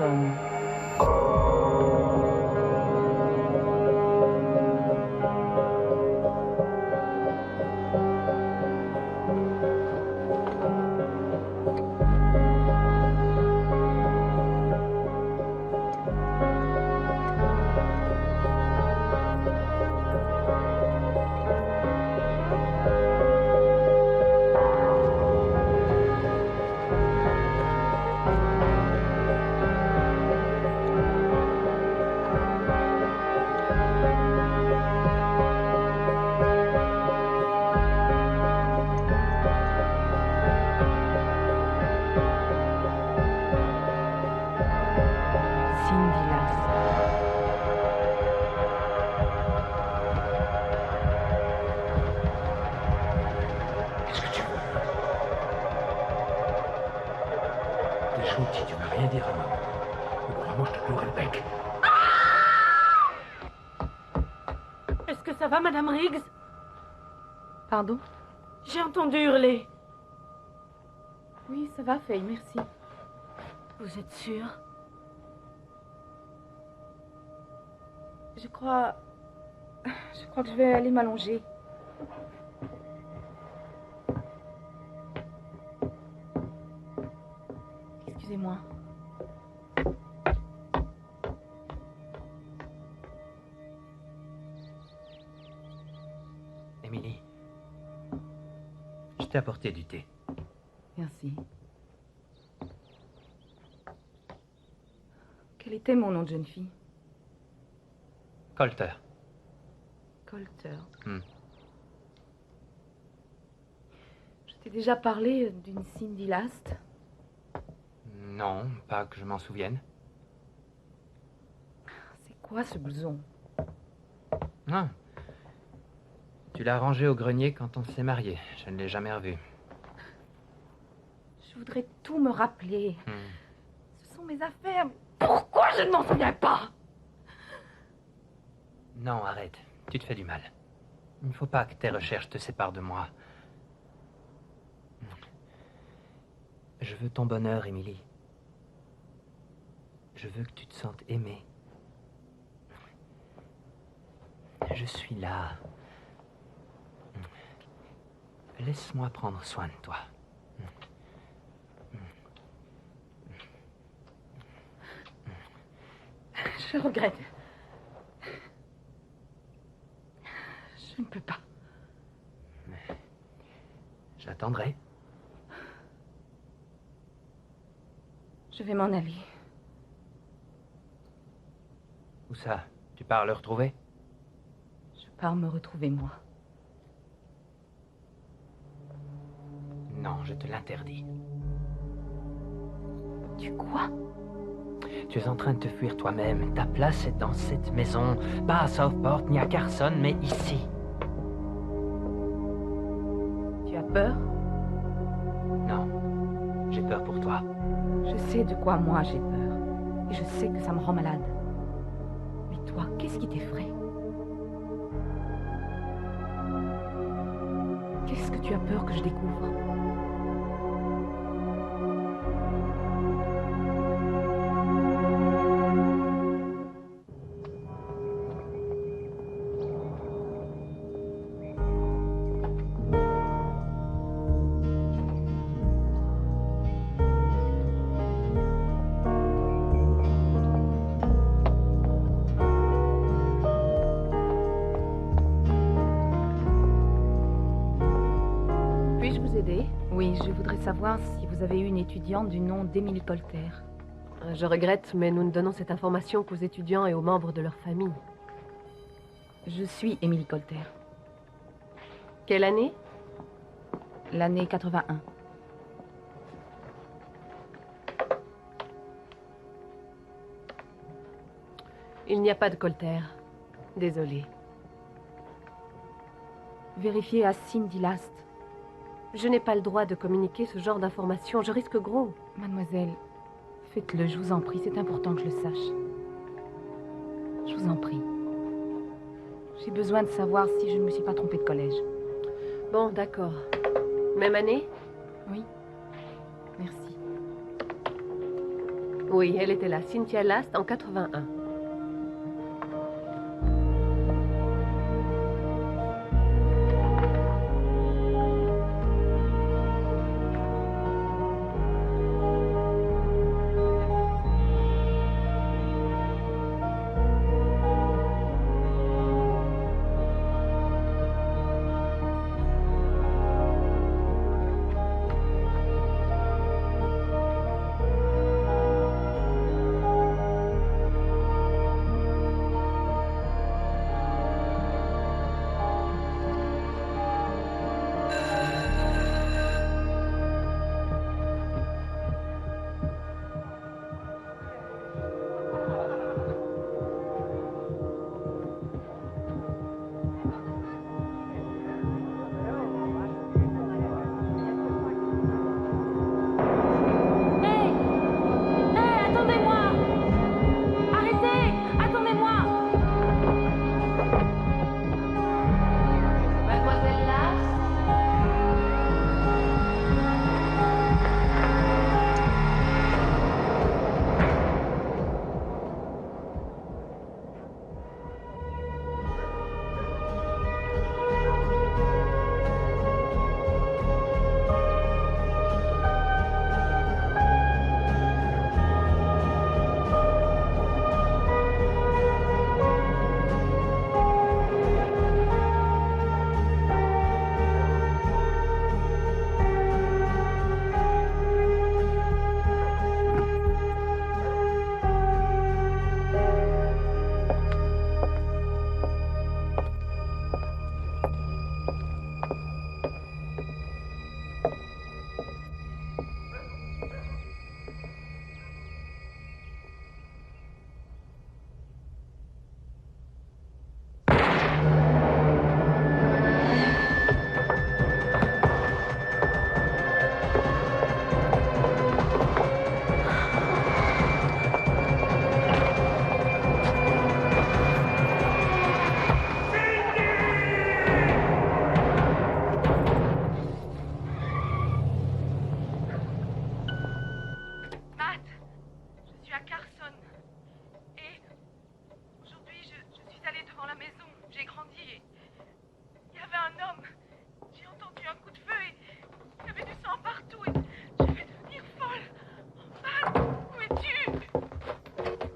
personne.
Gentil, tu vas rien dire à maman. Crois-moi, je te clouerai le bec.
Est-ce que ça va, Madame Riggs?
Pardon?
J'ai entendu hurler.
Oui, ça va, Faye, merci.
Vous êtes sûre?
Je crois que je vais aller m'allonger. Excusez-moi.
Émilie, je t'ai apporté du thé.
Merci. Quel était mon nom de jeune fille?
Colter.
Colter.
Hmm.
Je t'ai déjà parlé d'une Cindy Last?
Non, pas que je m'en souvienne.
C'est quoi ce blouson?
Non. Tu l'as rangé au grenier quand on s'est mariés. Je ne l'ai jamais revu.
Je voudrais tout me rappeler.
Hmm.
Ce sont mes affaires. Pourquoi je ne m'en souviens pas?
Non, arrête. Tu te fais du mal. Il ne faut pas que tes recherches te séparent de moi. Je veux ton bonheur, Émilie. Je veux que tu te sentes aimée. Je suis là. Laisse-moi prendre soin de toi.
Je regrette. Je ne peux pas.
J'attendrai.
Je vais m'en aller.
Où ça? Tu pars le retrouver?
Je pars me retrouver, moi.
Non, je te l'interdis.
Tu quoi?
Tu es en train de te fuir toi-même. Ta place est dans cette maison. Pas à Southport ni à Carson, mais ici.
Tu as peur?
Non, j'ai peur pour toi.
Je sais de quoi moi j'ai peur. Et je sais que ça me rend malade. Mais toi, qu'est-ce qui t'effraie? Qu'est-ce que tu as peur que je découvre? Oui, je voudrais savoir si vous avez eu une étudiante du nom d'Émilie Colter.
Je regrette, mais nous ne donnons cette information qu'aux étudiants et aux membres de leur famille.
Je suis Émilie Colter.
Quelle année?
L'année 81.
Il n'y a pas de Colter. Désolée.
Vérifiez à Cindy Last.
Je n'ai pas le droit de communiquer ce genre d'informations. Je risque gros.
Mademoiselle, faites-le, je vous en prie. C'est important que je le sache. Je vous en prie. J'ai besoin de savoir si je ne me suis pas trompée de collège.
Bon, d'accord. Même année?
Oui. Merci.
Oui, elle était là, Cynthia Last, en 81.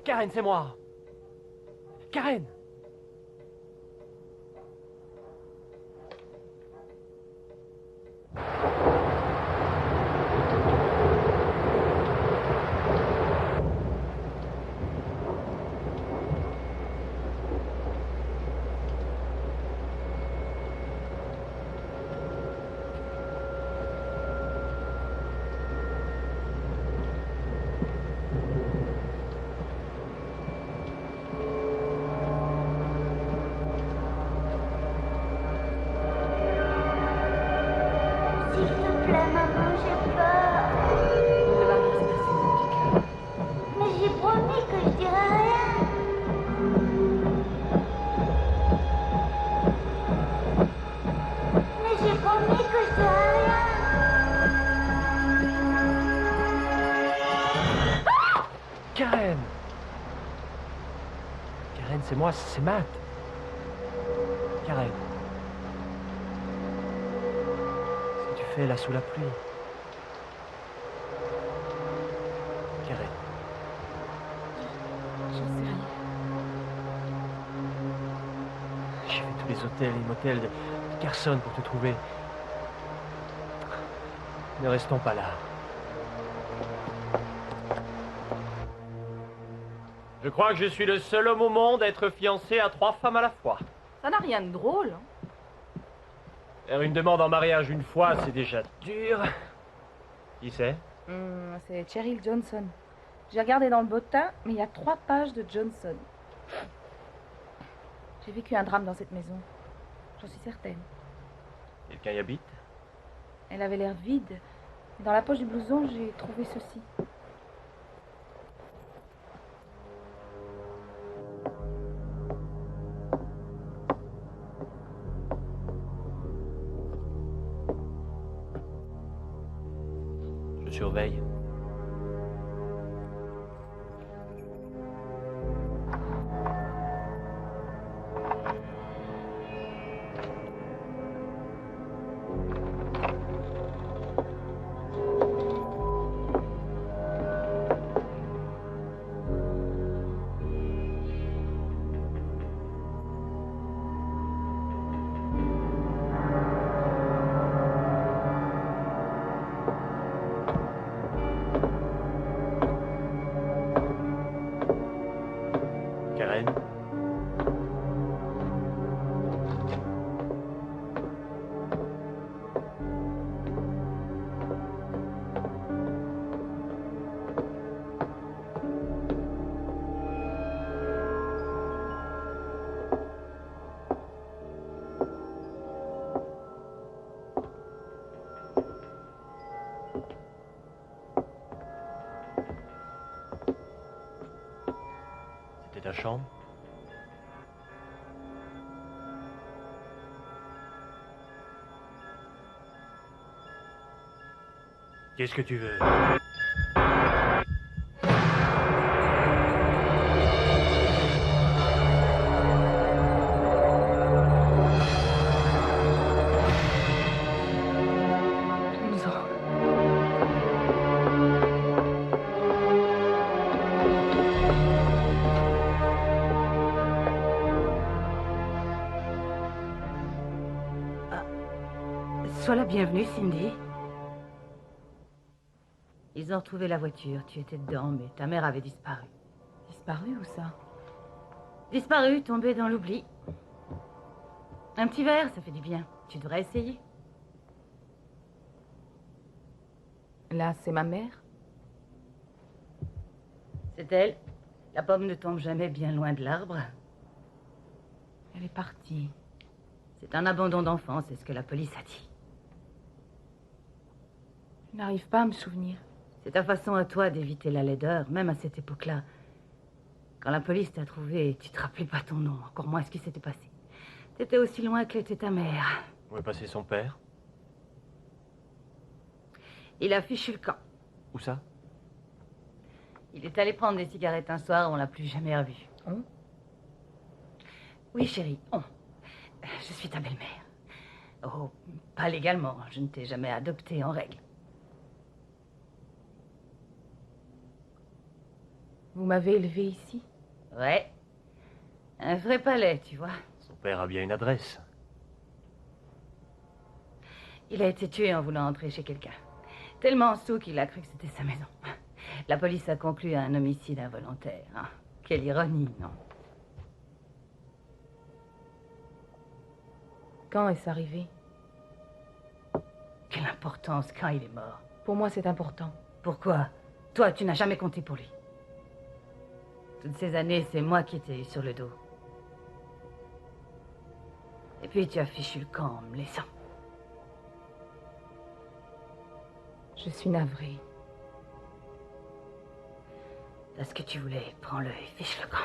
Karen, c'est moi. Karen. Karen. Karen, c'est moi, c'est Matt. Karen. Qu'est-ce que tu fais là sous la pluie? Karen.
J'en sais rien.
J'ai fait tous les hôtels et motels de Carson pour te trouver. Ne restons pas là. Je crois que je suis le seul homme au monde à être fiancé à 3 femmes à la fois.
Ça n'a rien de drôle. Hein.
Faire une demande en mariage une fois, c'est déjà dur. Qui c'est?
C'est Cheryl Johnson. J'ai regardé dans le bottin, mais il y a 3 pages de Johnson. J'ai vécu un drame dans cette maison. J'en suis certaine.
Quelqu'un y habite?
Elle avait l'air vide. Dans la poche du blouson, j'ai trouvé ceci.
Je surveille. Ta chambre? Qu'est-ce que tu veux?
Sois la bienvenue, Cindy. Ils ont retrouvé la voiture. Tu étais dedans, mais ta mère avait disparu.
Disparu, où ça?
Disparu, tombée dans l'oubli. Un petit verre, ça fait du bien. Tu devrais essayer.
Là, c'est ma mère?
C'est elle. La pomme ne tombe jamais bien loin de l'arbre.
Elle est partie.
C'est un abandon d'enfance, c'est ce que la police a dit.
Je n'arrive pas à me souvenir.
C'est ta façon à toi d'éviter la laideur, même à cette époque-là. Quand la police t'a trouvé, tu te rappelais pas ton nom, encore moins ce qui s'était passé. T'étais aussi loin que l'était ta mère.
Où est passé son père?
Il a fichu le camp.
Où ça?
Il est allé prendre des cigarettes un soir, on l'a plus jamais revu.
On?
Oui, chérie, on. Je suis ta belle-mère. Oh, pas légalement, je ne t'ai jamais adoptée en règle.
Vous m'avez élevée ici?
Ouais. Un vrai palais, tu vois.
Son père a bien une adresse.
Il a été tué en voulant entrer chez quelqu'un. Tellement sous qu'il a cru que c'était sa maison. La police a conclu à un homicide involontaire. Hein. Quelle ironie, non?
Quand est-ce arrivé?
Quelle importance quand il est mort.
Pour moi, c'est important.
Pourquoi? Toi, tu n'as jamais compté pour lui. Toutes ces années, c'est moi qui t'ai eu sur le dos. Et puis tu as fichu le camp en me laissant.
Je suis navrée.
T'as ce que tu voulais, prends-le et fiche le camp.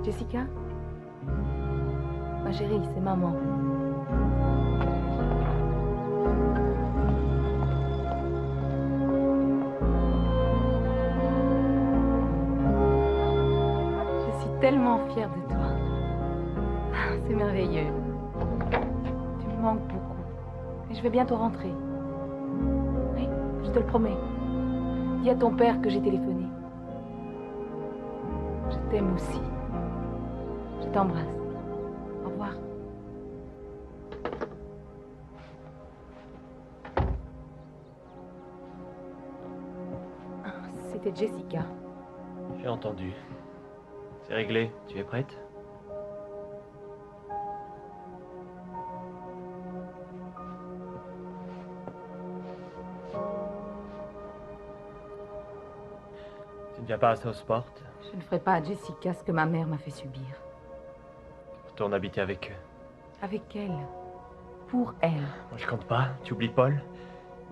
Jessica? Ma chérie, c'est maman. Je suis tellement fière de toi. C'est merveilleux. Tu me manques beaucoup. Et je vais bientôt rentrer. Oui, je te le promets. Dis à ton père que j'ai téléphoné. Je t'aime aussi. Je t'embrasse. Au revoir. C'était Jessica.
J'ai entendu. C'est réglé. Tu es prête? Tu ne viens pas à Southport?
Je ne ferai pas à Jessica ce que ma mère m'a fait subir.
Retourne habiter avec eux.
Avec elle. Pour elle.
Moi, je compte pas. Tu oublies Paul?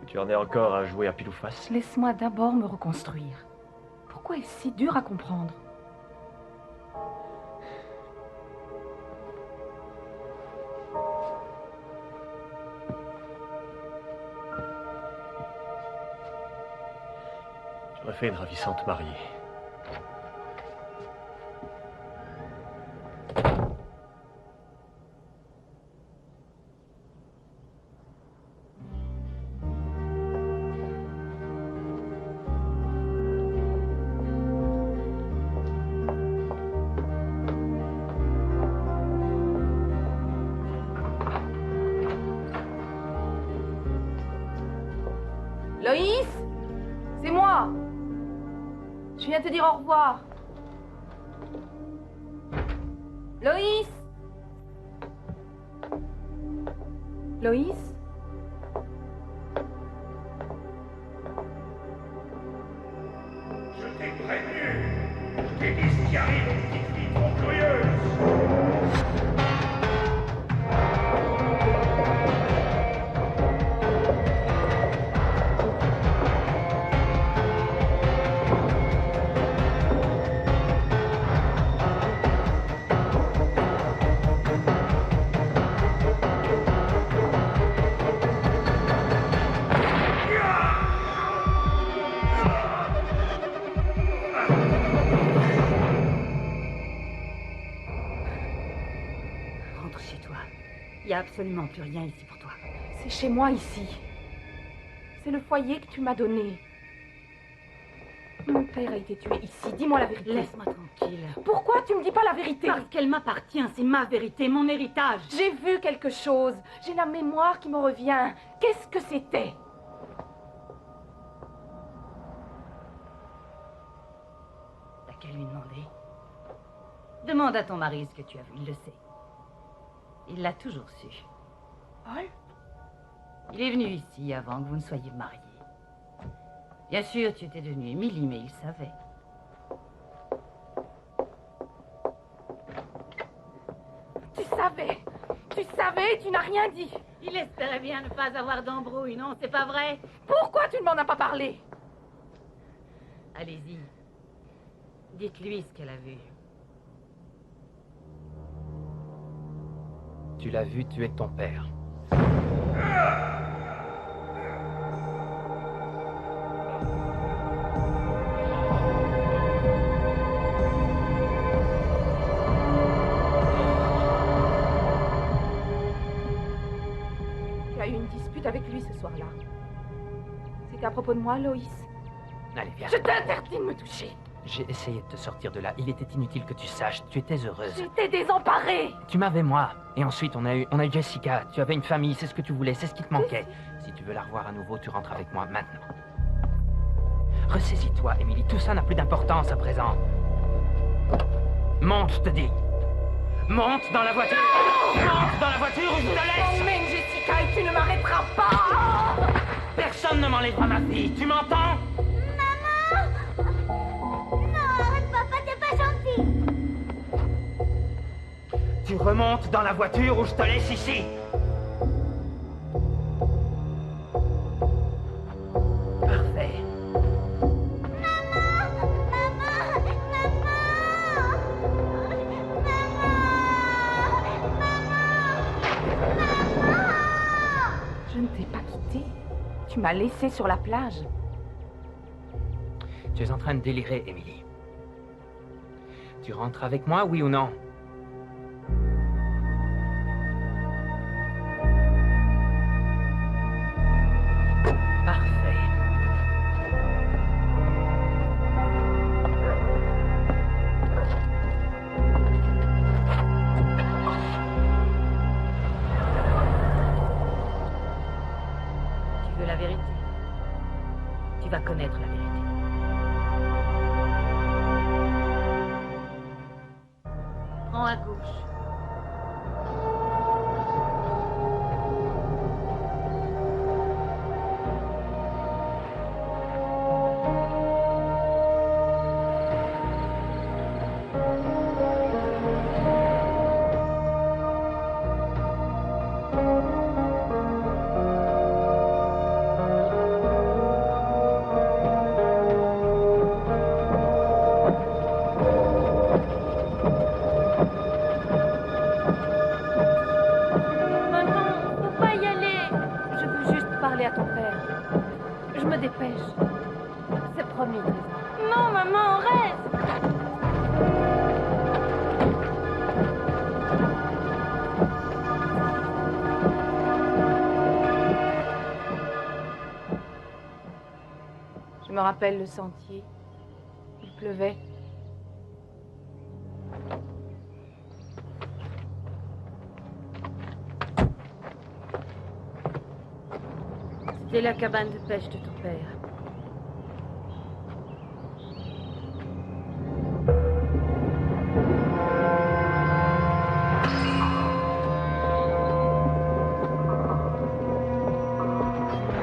Ou tu en es encore à jouer à pile ou face?
Laisse-moi d'abord me reconstruire. Pourquoi est-ce si dur à comprendre?
fait une ravissante mariée.
Loïs, c'est moi. Je viens te dire au revoir. Loïs. Loïs.
Je t'ai prévenu. Je t'ai dit ce qui arrive aux petites filles trop curieuses.
Rentre chez toi. Il n'y a absolument plus rien ici pour toi.
C'est chez moi ici. C'est le foyer que tu m'as donné. Mon père a été tué ici. Dis-moi la vérité.
Laisse-moi tranquille.
Pourquoi tu me dis pas la vérité?
Parce qu'elle m'appartient. C'est ma vérité, mon héritage.
J'ai vu quelque chose. J'ai la mémoire qui me revient. Qu'est-ce que c'était?
T'as qu'à lui demander. Demande à ton mari ce que tu as vu. Il le sait. Il l'a toujours su.
Paul?
Il est venu ici avant que vous ne soyez mariés. Bien sûr, tu étais devenue Émilie, mais il savait.
Tu savais, tu n'as rien dit.
Il espérait bien ne pas avoir d'embrouille, non? C'est pas vrai?
Pourquoi tu ne m'en as pas parlé?
Allez-y. Dites-lui ce qu'elle a vu.
Tu l'as vu tuer ton père.
Tu as eu une dispute avec lui ce soir-là. C'était à propos de moi, Loïs?
Allez, viens.
Je t'interdis de me toucher.
J'ai essayé de te sortir de là. Il était inutile que tu saches. Tu étais heureuse.
J'étais désemparée.
Tu m'avais moi. Et ensuite, on a eu Jessica. Tu avais une famille. C'est ce que tu voulais. C'est ce qui te manquait. Si tu veux la revoir à nouveau, tu rentres avec moi maintenant. Ressaisis-toi, Émilie. Tout ça n'a plus d'importance à présent. Monte, je te dis. Monte dans la voiture. Monte dans la voiture ou je te laisse.
Emmène Jessica et tu ne m'arrêteras pas.
Personne ne m'enlèvera ma fille. Tu m'entends? Tu remontes dans la voiture ou je te laisse ici. Parfait.
Je ne t'ai pas quitté. Tu m'as laissé sur la plage.
Tu es en train de délirer, Émilie. Tu rentres avec moi, oui ou non? Parfait.
Tu veux la vérité? Tu vas connaître la vérité. Prends à gauche.
Non, maman, reste.
Je me rappelle le sentier. Il pleuvait.
C'était la cabane de pêche de ton père.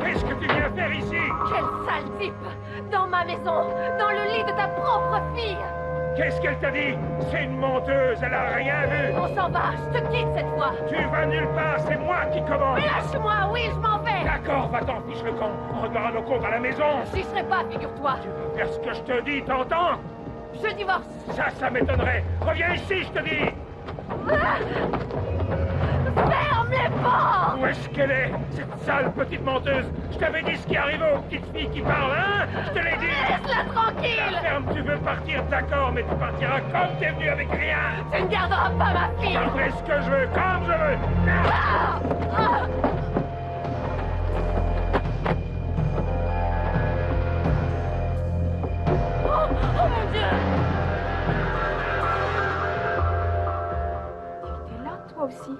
Qu'est-ce que tu viens faire ici?
Quel sale type! Dans ma maison, dans le lit de ta propre fille!
Qu'est-ce qu'elle t'a dit? C'est une menteuse, elle a rien vu!
On s'en va, je te quitte cette fois!
Tu vas nulle part, c'est moi qui commande!
Lâche-moi, oui, je m'en vais!
D'accord, va-t'en, fiche le camp! On réglera nos comptes à la maison!
J'y serai pas, figure-toi!
Tu vas faire ce que je te dis, t'entends?
Je divorce!
Ça m'étonnerait! Reviens ici, je te dis!
Ferme les portes!
Où est-ce qu'elle est, cette sale petite menteuse? Je t'avais dit ce qui arrivait aux petites filles qui parlent, hein? Je te l'ai dit!
Laisse-la tranquille!
La ferme, tu veux partir, d'accord, mais tu partiras comme t'es venu avec rien!
Tu ne garderas pas ma fille!
Je ferai ce que je veux, comme je veux!
Oh mon Dieu!
Tu étais là, toi aussi?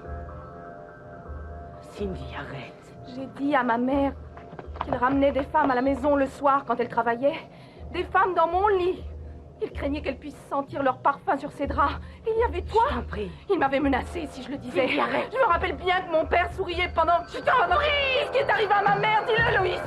Cindy, arrête.
J'ai dit à ma mère qu'il ramenait des femmes à la maison le soir quand elle travaillait. Des femmes dans mon lit. Il craignait qu'elles puissent sentir leur parfum sur ses draps. Il y avait toi.
Je t'en prie.
Il m'avait menacé si je le disais.
Cindy, arrête.
Je me rappelle bien que mon père souriait pendant...
Je t'en prie!
Qu'est-ce qui est arrivé à ma mère? Dis-le, Loïs.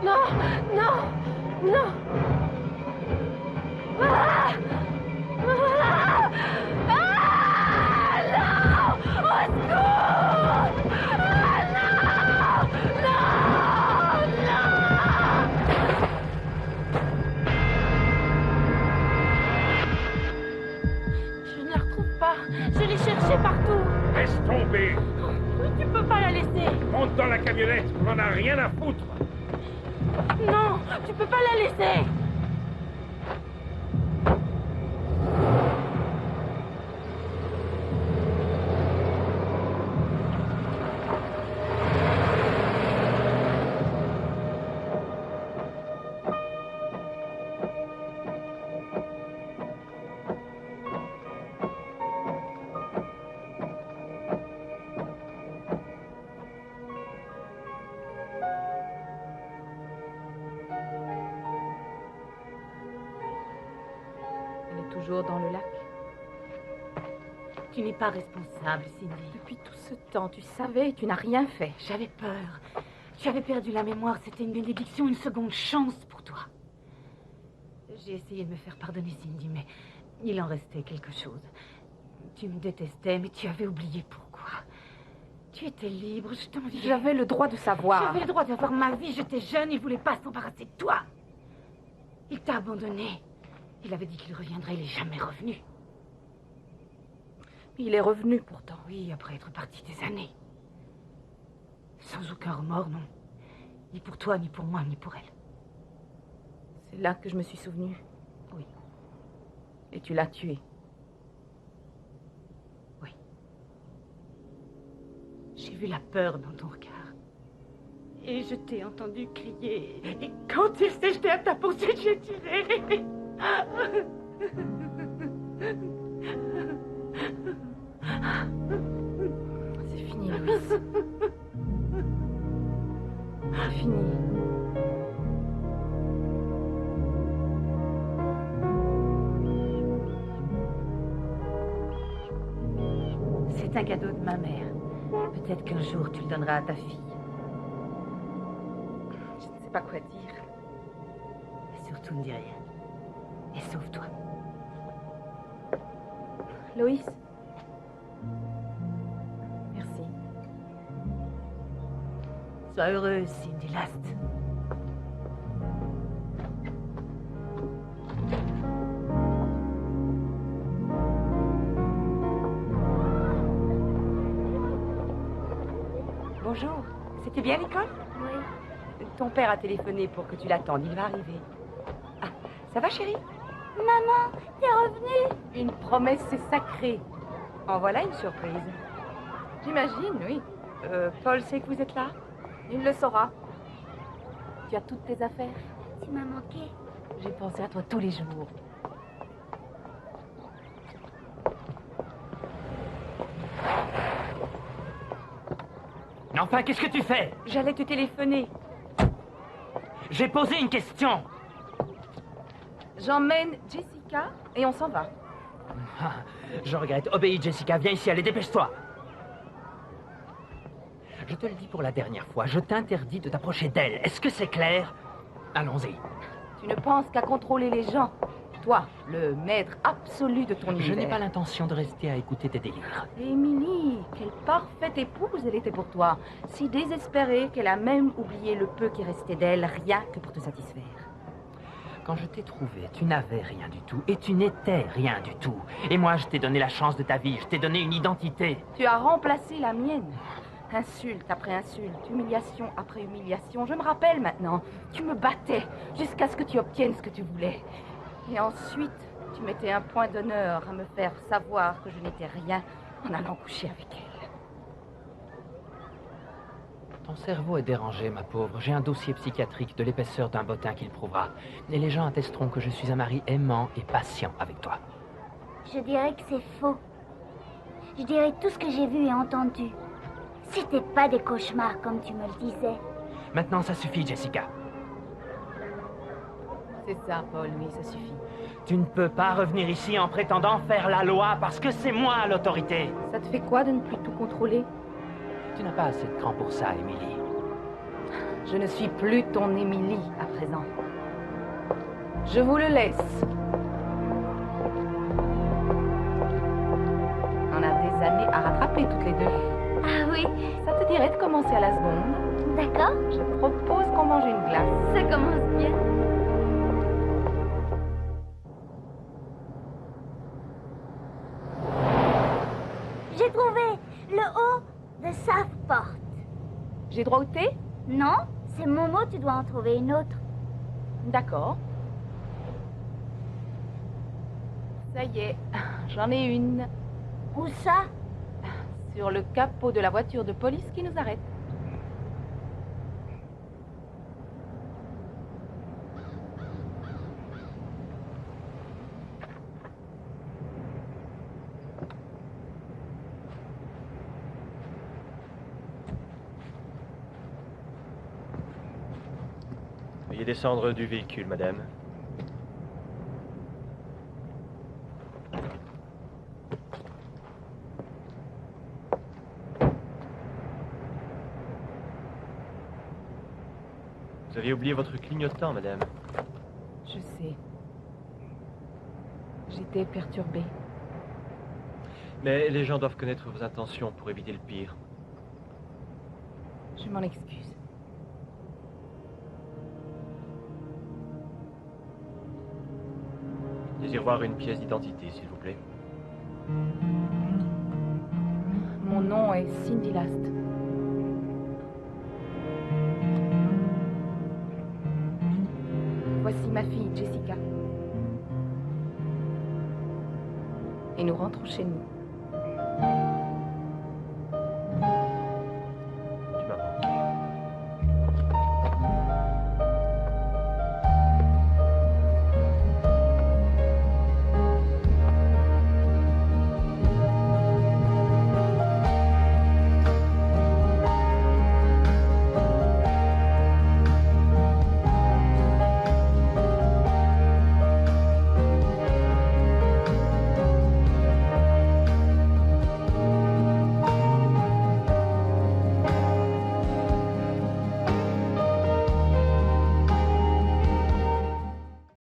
Non! Non! Non! Ah! Ah! Ah! Non! Au secours! Ah, non! Non! Non!
Je ne la retrouve pas. Je l'ai cherchée partout.
Laisse tomber!
Tu peux pas la laisser.
Monte dans la camionnette, on n'en a rien à foutre!
Non, tu peux pas la laisser.
Toujours dans le lac.
Tu n'es pas responsable, Cindy.
Depuis tout ce temps, tu savais et tu n'as rien fait.
J'avais peur. Tu avais perdu la mémoire. C'était une bénédiction, une seconde chance pour toi. J'ai essayé de me faire pardonner, Cindy, mais il en restait quelque chose. Tu me détestais, mais tu avais oublié pourquoi. Tu étais libre, je t'enviais.
J'avais le droit de savoir.
J'avais le droit d'avoir ma vie. J'étais jeune, il voulait pas s'embarrasser de toi. Il t'a abandonné. Il avait dit qu'il reviendrait, il n'est jamais revenu.
Il est revenu pourtant.
Oui, après être parti des années. Sans aucun remords, non. Ni pour toi, ni pour moi, ni pour elle.
C'est là que je me suis souvenue.
Oui.
Et tu l'as tué.
Oui. J'ai vu la peur dans ton regard. Et je t'ai entendu crier. Et quand il s'est jeté à ta poursuite, j'ai tiré.
C'est fini, Louise.
C'est un cadeau de ma mère. Peut-être qu'un jour tu le donneras à ta fille.
Je ne sais pas quoi dire.
Et surtout ne dis rien. Et sauve-toi.
Loïs. Merci.
Sois heureuse, Cindy Last.
Bonjour. C'était bien l'école?
Oui.
Ton père a téléphoné pour que tu l'attendes. Il va arriver. Ah, ça va, chérie?
Maman, t'es revenue?
Une promesse, c'est sacré.
En voilà une surprise.
J'imagine, oui.
Paul sait que vous êtes là?
Il le saura. Tu as toutes tes affaires?
Tu m'as manqué.
J'ai pensé à toi tous les jours.
Enfin, qu'est-ce que tu fais?
J'allais te téléphoner.
J'ai posé une question.
J'emmène Jessica et on s'en va.
Ah, je regrette. Obéis, Jessica. Viens ici, allez, dépêche-toi. Je te le dis pour la dernière fois, je t'interdis de t'approcher d'elle. Est-ce que c'est clair? Allons-y.
Tu ne penses qu'à contrôler les gens. Toi, le maître absolu de ton univers.
Je n'ai pas l'intention de rester à écouter tes délires.
Émilie, quelle parfaite épouse elle était pour toi. Si désespérée qu'elle a même oublié le peu qui restait d'elle, rien que pour te satisfaire.
Quand je t'ai trouvé, tu n'avais rien du tout. Et tu n'étais rien du tout. Et moi, je t'ai donné la chance de ta vie. Je t'ai donné une identité.
Tu as remplacé la mienne. Insulte après insulte, humiliation après humiliation. Je me rappelle maintenant. Tu me battais jusqu'à ce que tu obtiennes ce que tu voulais. Et ensuite, tu mettais un point d'honneur à me faire savoir que je n'étais rien en allant coucher avec elle.
Ton cerveau est dérangé, ma pauvre. J'ai un dossier psychiatrique de l'épaisseur d'un bottin qui le prouvera. Et les gens attesteront que je suis un mari aimant et patient avec toi.
Je dirais que c'est faux. Je dirais tout ce que j'ai vu et entendu. C'était pas des cauchemars comme tu me le disais.
Maintenant, ça suffit, Jessica.
C'est ça, Paul, oui, ça suffit.
Tu ne peux pas revenir ici en prétendant faire la loi parce que c'est moi l'autorité.
Ça te fait quoi de ne plus tout contrôler?
Tu n'as pas assez de cran pour ça, Émilie.
Je ne suis plus ton Émilie à présent. Je vous le laisse. On a des années à rattraper toutes les deux.
Ah oui?
Ça te dirait de commencer à la seconde?
D'accord.
Je propose qu'on mange une glace.
Ça commence bien. J'ai trouvé le haut de Southport.
J'ai droit au thé?
Non, c'est Momo, tu dois en trouver une autre.
D'accord. Ça y est, j'en ai une.
Où ça?
Sur le capot de la voiture de police qui nous arrête.
Veuillez descendre du véhicule, madame. Vous aviez oublié votre clignotant, madame.
Je sais. J'étais perturbée.
Mais les gens doivent connaître vos intentions pour éviter le pire.
Je m'en excuse.
Désire voir une pièce d'identité, s'il vous plaît.
Mon nom est Cindy Last. Voici ma fille, Jessica. Et nous rentrons chez nous.